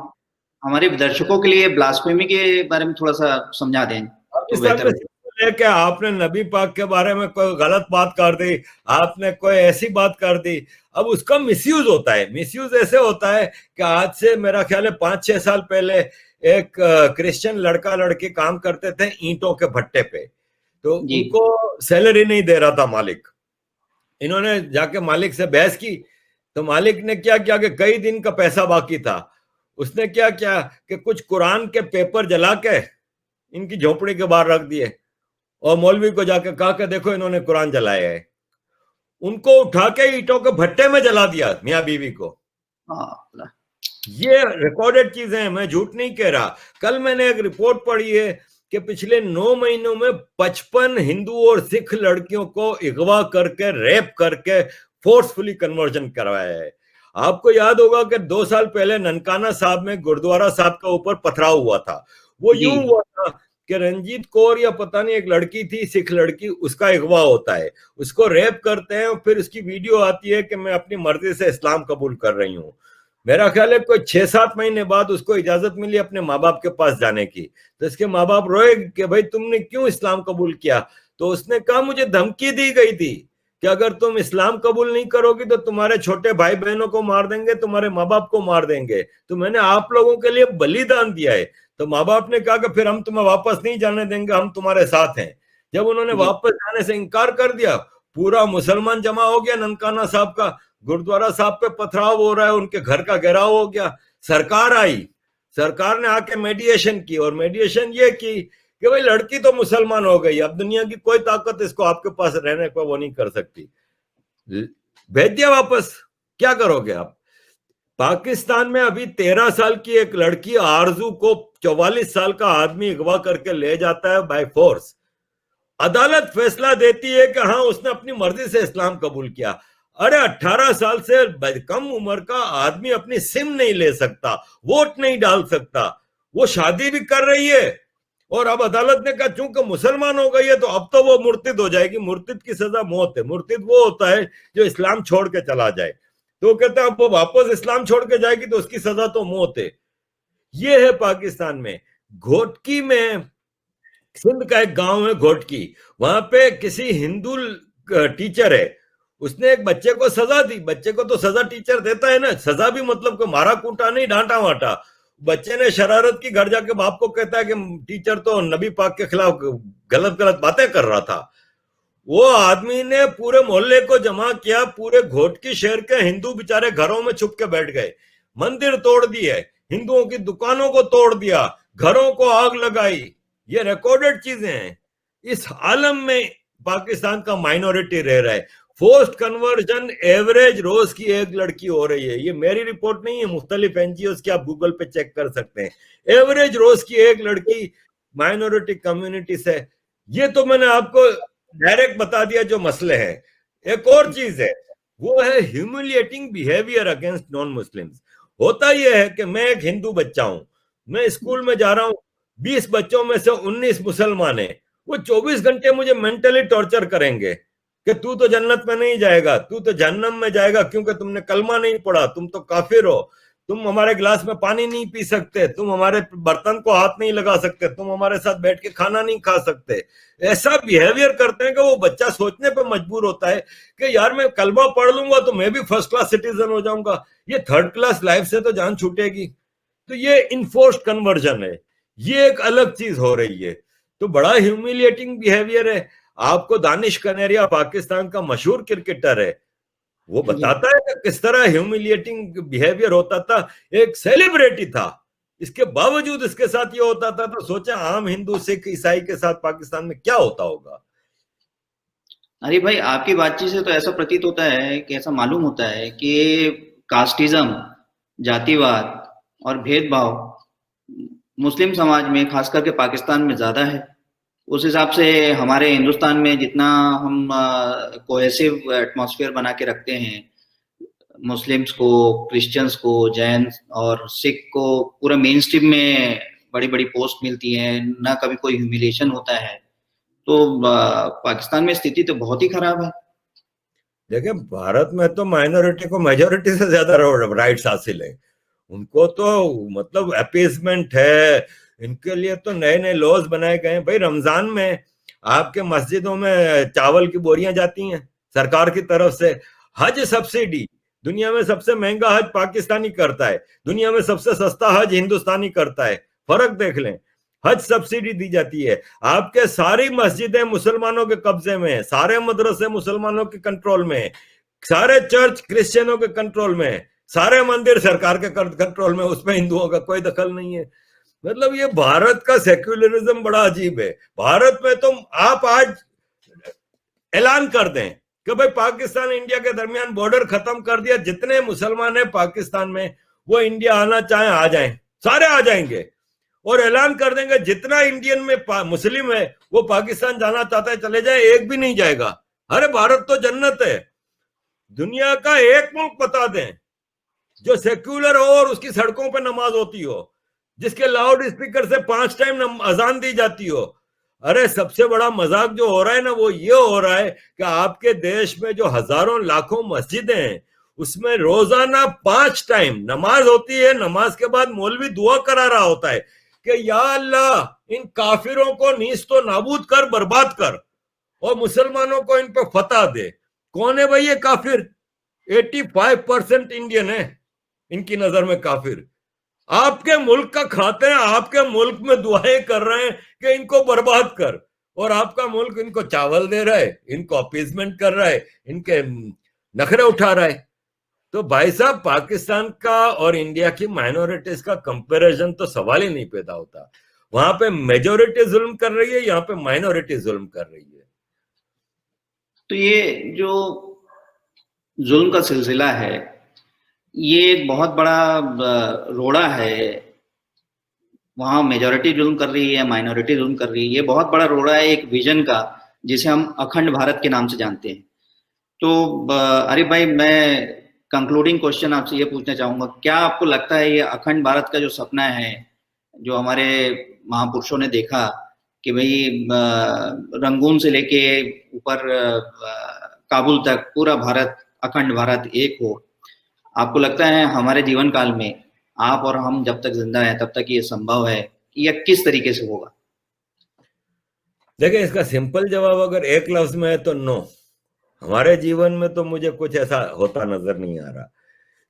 Speaker 1: हमारे दर्शकों के लिए ब्लास्फेमी के बारे में थोड़ा सा समझा दें तो बेहतर है।
Speaker 2: लेके आपने नबी पाक के बारे में कोई गलत बात कर दी, आपने कोई ऐसी बात कर दी, अब उसका मिसयूज होता है। मिसयूज ऐसे होता है कि आज से मेरा ख्याल है 5-6 साल पहले एक क्रिश्चियन लड़का लड़की काम करते थे ईंटों के भट्टे पे, तो उनको सैलरी नहीं दे रहा था मालिक। इन्होंने जाके मालिक से बहस की, तो मालिक ने क्या किया कि कई दिन का पैसा बाकी था, उसने क्या किया कि कुछ कुरान के पेपर जला के इनकी झोपड़ी के बाहर रख दिए और मौलवी को जाके कहा कि देखो इन्होंने कुरान जलाया है। उनको उठा के ईंटों के भट्टे में जला दिया मियां बीवी को। ये रिकॉर्डेड चीजें हैं, मैं झूठ नहीं कह रहा। कल मैंने एक रिपोर्ट पढ़ी है कि पिछले 9 महीनों में 55 हिंदू और सिख लड़कियों को अगवा करके रेप करके फोर्सफुली कन्वर्जन करवाया है। आपको याद होगा कि 2 साल पहले ननकाना साहब में गुरुद्वारा साहब के ऊपर पथराव हुआ था। वो यूं हुआ था कि रंजीत कौर या पता नहीं एक लड़की थी, सिख लड़की, उसका अगवा होता है, उसको रेप करते हैं और फिर उसकी वीडियो आती है कि मैं अपनी मर्जी से इस्लाम कबूल कर रही हूँ। मेरा ख्याल है कोई 6-7 महीने बाद उसको इजाजत मिली अपने माँ बाप के पास जाने की, तो इसके माँ बाप रोए कि भाई तुमने क्यों इस्लाम कबूल किया? तो उसने कहा मुझे धमकी दी गई थी कि अगर तुम इस्लाम कबूल नहीं करोगी तो तुम्हारे छोटे भाई बहनों को मार देंगे, तुम्हारे माँ बाप को मार देंगे, तो मैंने आप लोगों के लिए बलिदान दिया है। तो माँ बाप ने कहा कि फिर हम तुम्हें वापस नहीं जाने देंगे, हम तुम्हारे साथ हैं। जब उन्होंने वापस जाने से इनकार कर दिया, पूरा मुसलमान जमा हो गया ननकाना साहब का, गुरुद्वारा साहब पे पथराव हो रहा है, उनके घर का घेराव हो गया। सरकार आई, सरकार ने आके मेडिएशन की और मेडिएशन ये की कि भाई लड़की तो मुसलमान हो गई, अब दुनिया की कोई ताकत इसको आपके पास रहने को वो नहीं कर सकती, भेज दिया वापस। क्या करोगे आप? पाकिस्तान में अभी 13 साल की एक लड़की आरजू को 44 साल का आदमी अगवा करके ले जाता है बाय फोर्स। अदालत फैसला देती है कि हाँ उसने अपनी मर्जी से इस्लाम कबूल किया। अरे 18 साल से कम उम्र का आदमी अपनी सिम नहीं ले सकता, वोट नहीं डाल सकता, वो शादी भी कर रही है और अब अदालत ने कहा चूंकि मुसलमान हो गई है तो अब तो वो मुर्तिद हो जाएगी। मुर्तिद की सजा मौत है। मुर्तिद वो होता है जो इस्लाम छोड़ के चला जाए, तो कहते हैं अब वो वापस इस्लाम छोड़ के जाएगी तो उसकी सजा तो मौत है। ये है पाकिस्तान में। घोटकी में, सिंध का एक गांव है घोटकी, वहां पे किसी हिंदू टीचर है, उसने एक बच्चे को सजा दी। बच्चे को तो सजा टीचर देता है ना, सजा भी मतलब को मारा कूटा नहीं, डांटा वाटा। बच्चे ने शरारत की, घर जाके बाप को कहता है कि टीचर तो नबी पाक के खिलाफ गलत गलत बातें कर रहा था। वो आदमी ने पूरे मोहल्ले को जमा किया, पूरे घोटकी शहर के हिंदू बेचारे घरों में छुप के बैठ गए, मंदिर तोड़ दिए, हिंदुओं की दुकानों को तोड़ दिया, घरों को आग लगाई। ये रिकॉर्डेड चीजें हैं। इस आलम में पाकिस्तान का माइनॉरिटी रह रहा है। फोर्स्ड कन्वर्जन एवरेज रोज की एक लड़की हो रही है। ये मेरी रिपोर्ट नहीं है, मुख्तलिफ एनजीओ की आप गूगल पे चेक कर सकते हैं। एवरेज रोज की एक लड़की माइनॉरिटी कम्युनिटी से। ये तो मैंने आपको डायरेक्ट बता दिया जो मसले हैं। एक और चीज है, वो है humiliating behaviour against non Muslims. होता यह है कि मैं एक हिंदू बच्चा हूं, मैं स्कूल में जा रहा हूं, 20 बच्चों में से 19 मुसलमान है, वो 24 घंटे मुझे मेंटली टॉर्चर करेंगे कि तू तो जन्नत में नहीं जाएगा, तू तो जहन्नम में जाएगा क्योंकि तुमने कलमा नहीं पढ़ा, तुम तो काफिर हो, तुम हमारे गिलास में पानी नहीं पी सकते, तुम हमारे बर्तन को हाथ नहीं लगा सकते, तुम हमारे साथ बैठ के खाना नहीं खा सकते। ऐसा बिहेवियर करते हैं कि वो बच्चा सोचने पे मजबूर होता है कि यार मैं कलमा पढ़ लूंगा तो मैं भी फर्स्ट क्लास सिटीजन हो जाऊंगा, ये थर्ड क्लास लाइफ से तो जान छूटेगी। तो ये इनफोर्स्ड कन्वर्जन है, ये एक अलग चीज हो रही है। तो बड़ा ह्यूमिलिएटिंग बिहेवियर है। आपको दानिश कनेरिया पाकिस्तान का मशहूर क्रिकेटर है, वो बताता है कि किस तरह ह्यूमिलिएटिंग बिहेवियर होता था। एक सेलिब्रिटी था, इसके बावजूद इसके साथ ये होता था, तो सोचा आम हिंदू सिख ईसाई के साथ पाकिस्तान में क्या होता होगा।
Speaker 1: अरे भाई, आपकी बातचीत से तो ऐसा प्रतीत होता है कि ऐसा मालूम होता है कि कास्टिज्म, जातिवाद और भेदभाव मुस्लिम समाज में, खास करके पाकिस्तान में ज्यादा है। उस हिसाब से हमारे हिंदुस्तान में जितना हम कोहेसिव एटमॉस्फेयर बना के रखते हैं, मुस्लिम्स को, क्रिश्चियंस को, जैन और सिख को पूरा मेन स्ट्रीम में बड़ी बड़ी पोस्ट मिलती है, ना कभी कोई ह्यूमिलेशन होता है, तो पाकिस्तान में स्थिति तो बहुत ही खराब है।
Speaker 2: देखिए, भारत में तो माइनॉरिटी को मेजोरिटी से ज्यादा राइट्स हासिल है। उनको तो मतलब अपीसमेंट है, इनके लिए तो नए नए लॉज बनाए गए हैं। भाई, रमजान में आपके मस्जिदों में चावल की बोरियां जाती हैं सरकार की तरफ से। हज सब्सिडी, दुनिया में सबसे महंगा हज पाकिस्तानी करता है, दुनिया में सबसे सस्ता हज हिंदुस्तानी करता है। फर्क देख लें, हज सब्सिडी दी जाती है। आपके सारी मस्जिदें मुसलमानों के कब्जे में है, सारे मदरसे मुसलमानों के कंट्रोल में है, सारे चर्च क्रिश्चियनों के कंट्रोल में है, सारे मंदिर सरकार के कंट्रोल में, उसमें हिंदुओं का कोई दखल नहीं है। मतलब ये भारत का सेक्युलरिज्म बड़ा अजीब है। भारत में तो आप आज ऐलान कर दें कि भाई पाकिस्तान इंडिया के दरमियान बॉर्डर खत्म कर दिया, जितने मुसलमान हैं पाकिस्तान में वो इंडिया आना चाहें आ जाएं, सारे आ जाएंगे। और ऐलान कर देंगे जितना इंडियन में मुस्लिम है वो पाकिस्तान जाना चाहता है चले जाए, एक भी नहीं जाएगा। अरे भारत तो जन्नत है। दुनिया का एक मुल्क बता दें जो सेक्युलर हो और उसकी सड़कों पे नमाज होती हो, जिसके लाउड स्पीकर से 5 टाइम अजान दी जाती हो। अरे सबसे बड़ा मजाक जो हो रहा है ना, वो ये हो रहा है कि आपके देश में जो हजारों लाखों मस्जिदें हैं उसमें रोजाना 5 टाइम नमाज होती है। नमाज के बाद मौलवी दुआ करा रहा होता है कि या अल्लाह इन काफिरों को नीस्तो नाबूद कर, बर्बाद कर, और मुसलमानों को इन पे फतह दे। कौन है भाई ये काफिर? 85% इंडियन है इनकी नजर में काफिर। आपके मुल्क का खाते हैं, आपके मुल्क में दुआएं कर रहे हैं कि इनको बर्बाद कर, और आपका मुल्क इनको चावल दे रहा है, इनको अपीजमेंट कर रहा है, इनके नखरे उठा रहा है। तो भाई साहब, पाकिस्तान का और इंडिया की माइनॉरिटीज का कंपैरिजन तो सवाल ही नहीं पैदा होता। वहां पे मेजोरिटी जुल्म कर रही है, यहाँ पे माइनॉरिटी जुल्म कर रही है।
Speaker 1: तो ये जो जुल्म का सिलसिला है, ये एक बहुत बड़ा रोड़ा है। वहाँ मेजॉरिटी जुल्म कर रही है, माइनॉरिटी जुल्म कर रही है। ये बहुत बड़ा रोड़ा है एक विजन का, जिसे हम अखंड भारत के नाम से जानते हैं। तो अरे भाई, मैं कंक्लूडिंग क्वेश्चन आपसे ये पूछना चाहूंगा, क्या आपको लगता है ये अखंड भारत का जो सपना है, जो हमारे महापुरुषों ने देखा कि भाई रंगून से लेके ऊपर काबुल तक पूरा भारत, अखंड भारत एक हो, आपको लगता है हमारे जीवन काल में, आप और हम जब तक जिंदा हैं तब तक ये संभव है, या किस तरीके से होगा?
Speaker 2: देखिए, इसका सिंपल जवाब अगर एक लफ्ज में है तो नो। हमारे जीवन में तो मुझे कुछ ऐसा होता नजर नहीं आ रहा,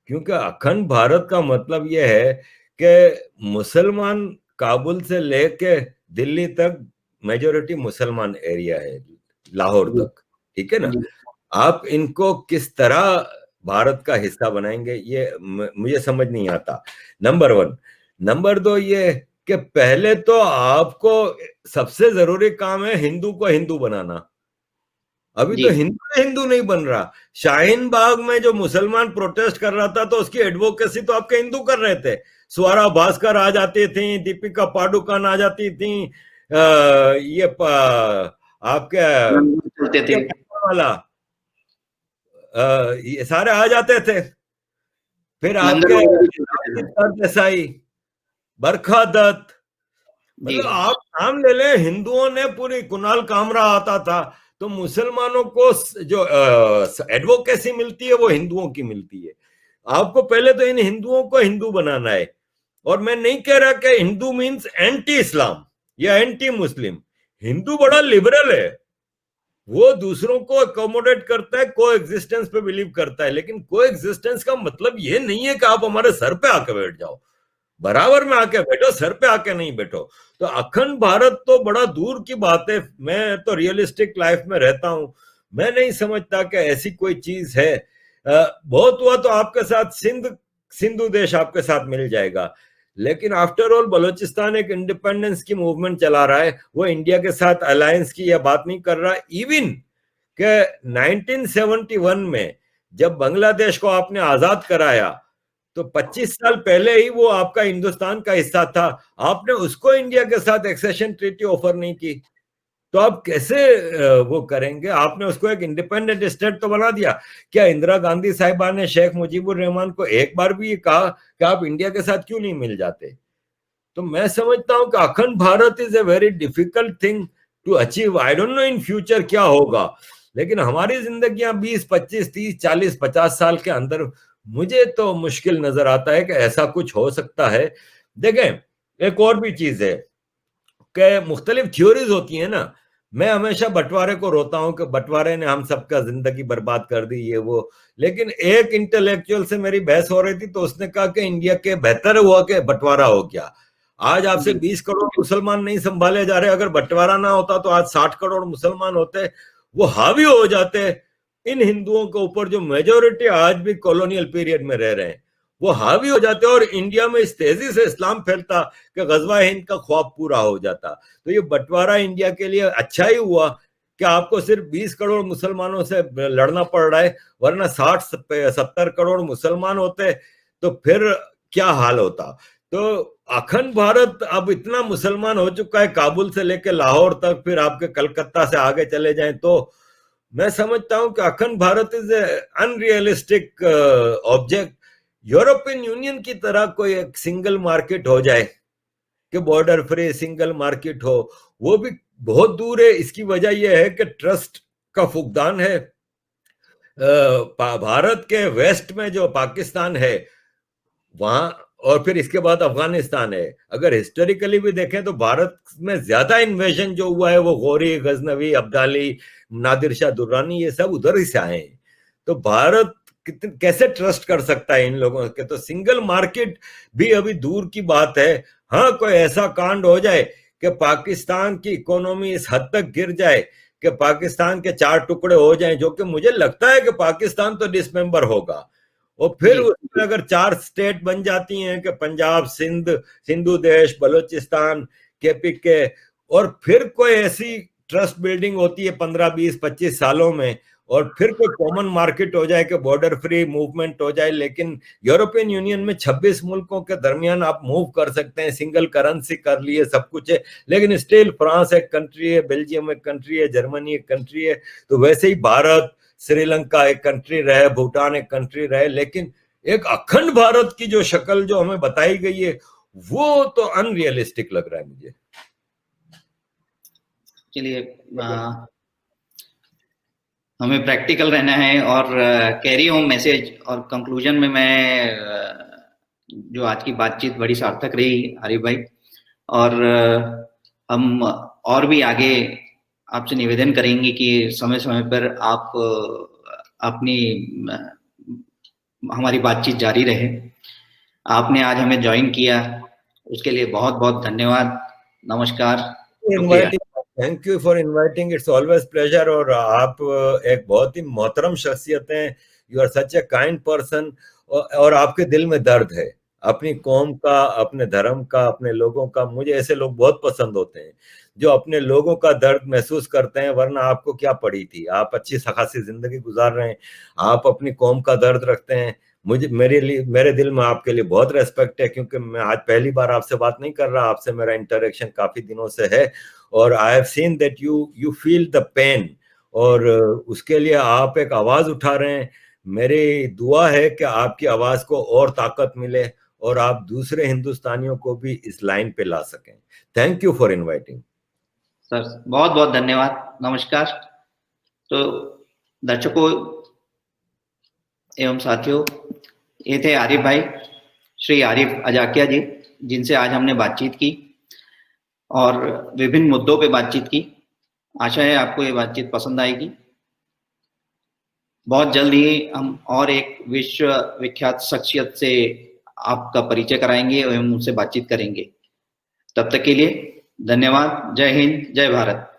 Speaker 2: क्योंकि अखंड भारत का मतलब यह है कि मुसलमान काबुल से लेके दिल्ली तक मेजोरिटी मुसलमान एरिया है, लाहौर तक, ठीक है ना। आप इनको किस तरह भारत का हिस्सा बनाएंगे ये मुझे समझ नहीं आता, नंबर 1। नंबर 2 ये कि पहले तो आपको सबसे जरूरी काम है हिंदू को हिंदू बनाना। अभी तो हिंदू नहीं बन रहा। शाहीन बाग में जो मुसलमान प्रोटेस्ट कर रहा था तो उसकी एडवोकेसी तो आपके हिंदू कर रहे थे। स्वरा भास्कर आ जाती थी, दीपिका पाडुकोन आ जाती थी, ये आपके वाला ये सारे आ जाते थे। फिर आपके देसाई, बरखा दत्त, मतलब आप नाम ले ले, हिंदुओं ने पूरी, कुणाल कामरा आता था। तो मुसलमानों को जो एडवोकेसी मिलती है वो हिंदुओं की मिलती है। आपको पहले तो इन हिंदुओं को हिंदू बनाना है। और मैं नहीं कह रहा कि हिंदू मीन्स एंटी इस्लाम या एंटी मुस्लिम। हिंदू बड़ा लिबरल है, वो दूसरों को अकोमोडेट करता है, को एग्जिस्टेंस पे बिलीव करता है। लेकिन को एग्जिस्टेंस का मतलब ये नहीं है कि आप हमारे सर पे आके बैठ जाओ, बराबर में आके बैठो, सर पे आके नहीं बैठो। तो अखंड भारत तो बड़ा दूर की बात है। मैं तो रियलिस्टिक लाइफ में रहता हूं, मैं नहीं समझता कि ऐसी कोई चीज है। बहुत हुआ तो आपके साथ सिंधु देश आपके साथ मिल जाएगा, लेकिन आफ्टर ऑल बलूचिस्तान एक इंडिपेंडेंस की मूवमेंट चला रहा है, वो इंडिया के साथ अलायंस की यह बात नहीं कर रहा। इवन के 1971 में जब बांग्लादेश को आपने आजाद कराया तो 25 साल पहले ही वो आपका हिंदुस्तान का हिस्सा था, आपने उसको इंडिया के साथ एक्सेशन ट्रीटी ऑफर नहीं की, तो आप कैसे वो करेंगे? आपने उसको एक इंडिपेंडेंट स्टेट तो बना दिया। क्या इंदिरा गांधी साहिबा ने शेख मुजीबुर रहमान को एक बार भी कहा कि आप इंडिया के साथ क्यों नहीं मिल जाते? तो मैं समझता हूं कि Akhand Bharat is a very difficult thing to achieve. I don't know in future क्या होगा, लेकिन हमारी जिंदगियां 20, 25, 30, 40, 50 साल के अंदर मुझे तो मुश्किल नजर आता है कि ऐसा कुछ हो सकता है। देखें, एक और भी चीज है कि मुख्तलिफ थ्योरीज होती है ना। मैं हमेशा बंटवारे को रोता हूं कि बंटवारे ने हम सबका जिंदगी बर्बाद कर दी, ये वो। लेकिन एक इंटेलेक्चुअल से मेरी बहस हो रही थी तो उसने कहा कि इंडिया के बेहतर हुआ कि बंटवारा हो गया। आज आपसे 20 करोड़ मुसलमान नहीं संभाले जा रहे, अगर बंटवारा ना होता तो आज 60 करोड़ मुसलमान होते, वो हावी हो जाते इन हिंदुओं के ऊपर जो मेजोरिटी आज भी कॉलोनियल पीरियड में रह रहे हैं, वो हावी हो जाते और इंडिया में इस तेजी से इस्लाम फैलता कि गजवा हिंद का ख्वाब पूरा हो जाता। तो ये बंटवारा इंडिया के लिए अच्छा ही हुआ कि आपको सिर्फ 20 करोड़ मुसलमानों से लड़ना पड़ रहा है, वरना 60-70 करोड़ मुसलमान होते तो फिर क्या हाल होता। तो अखंड भारत अब इतना मुसलमान हो चुका है, काबुल से लेकर लाहौर तक, फिर आपके कलकत्ता से आगे चले जाएं, तो मैं समझता हूं कि Akhand Bharat is A unrealistic object. European union की तरह कोई एक सिंगल मार्केट हो जाए कि बॉर्डर फ्री सिंगल मार्केट हो, वो भी बहुत दूर है। इसकी वजह यह है कि ट्रस्ट का फुकदान है। भारत के वेस्ट में जो पाकिस्तान है वहां, और फिर इसके बाद अफगानिस्तान है। अगर हिस्टोरिकली भी देखें तो भारत में ज्यादा इन्वेजन जो हुआ है वो गौरी, गजनवी, अब्दाली, नादिर शाह दुर्रानी, ये सब उधर ही से आए हैं। तो भारत कैसे ट्रस्ट कर सकता है इन लोगों के? तो सिंगल मार्केट भी अभी दूर की बात है। हाँ, कोई ऐसा कांड हो जाए कि पाकिस्तान की इकोनॉमी इस हद तक गिर जाए कि पाकिस्तान के 4 टुकड़े हो जाएं, जो कि मुझे लगता है कि पाकिस्तान तो डिसमेंबर होगा, और फिर उसमें अगर 4 स्टेट बन जाती हैं कि पंजाब, सिंध, सिंधु देश, बलूचिस्तान, केपीके, और फिर कोई ऐसी ट्रस्ट बिल्डिंग होती है 15, 20, 25 सालों में, और फिर कोई कॉमन मार्केट हो जाए कि बॉर्डर फ्री मूवमेंट हो जाए। लेकिन यूरोपियन यूनियन में 26 मुल्कों के दरमियान आप मूव कर सकते हैं, सिंगल करेंसी कर लिए, सब कुछ है, लेकिन स्टिल फ्रांस एक कंट्री है, बेल्जियम एक कंट्री है, जर्मनी एक कंट्री है। तो वैसे ही भारत, श्रीलंका एक कंट्री रहे, भूटान एक कंट्री रहे, लेकिन एक अखंड भारत की जो शक्ल जो हमें बताई गई है वो तो अनरियलिस्टिक लग रहा है मुझे।
Speaker 1: चलिए, हमें प्रैक्टिकल रहना है और कैरी होम मैसेज। और कंक्लूजन में मैं जो आज की बातचीत बड़ी सार्थक रही आरिफ भाई, और हम और भी आगे आपसे निवेदन करेंगे कि समय समय पर आप अपनी हमारी बातचीत जारी रहे। आपने आज हमें ज्वाइन किया, उसके लिए बहुत बहुत धन्यवाद। नमस्कार,
Speaker 2: thank you for inviting, it's always pleasure. और आप एक बहुत ही मोहतरम शख्सियत हैं, you are such a kind person, और आपके दिल में दर्द है अपनी कौम का, अपने धर्म का, अपने लोगों का। मुझे ऐसे लोग बहुत पसंद होते हैं जो अपने लोगों का दर्द महसूस करते हैं, वरना आपको क्या पड़ी थी, आप अच्छी खासी जिंदगी गुजार रहे हैं, आप अपनी कौम का दर्द रखते हैं। मुझे मेरे दिल में आपके लिए बहुत रेस्पेक्ट है, क्योंकि मैं आज पहली बार आपसे बात नहीं कर रहा, आपसे मेरा इंटरेक्शन काफी दिनों से है, और I have seen that you feel the pain, और उसके लिए आप एक आवाज उठा रहे हैं। मेरी दुआ है कि आपकी आवाज को और ताकत मिले और आप दूसरे हिंदुस्तानियों को भी इस लाइन पे ला सकें। Thank you for inviting
Speaker 1: sir, बहुत बहुत धन्यवाद। नमस्कार। तो दर्शकों एवं साथियों, ये थे आरिफ भाई, श्री आरिफ अजाकिया जी, जिनसे आज हमने बातचीत की और विभिन्न मुद्दों पे बातचीत की। आशा है आपको ये बातचीत पसंद आएगी। बहुत जल्द ही हम और एक विश्व विख्यात शख्सियत से आपका परिचय कराएंगे एवं उनसे बातचीत करेंगे। तब तक के लिए धन्यवाद। जय हिंद, जय भारत।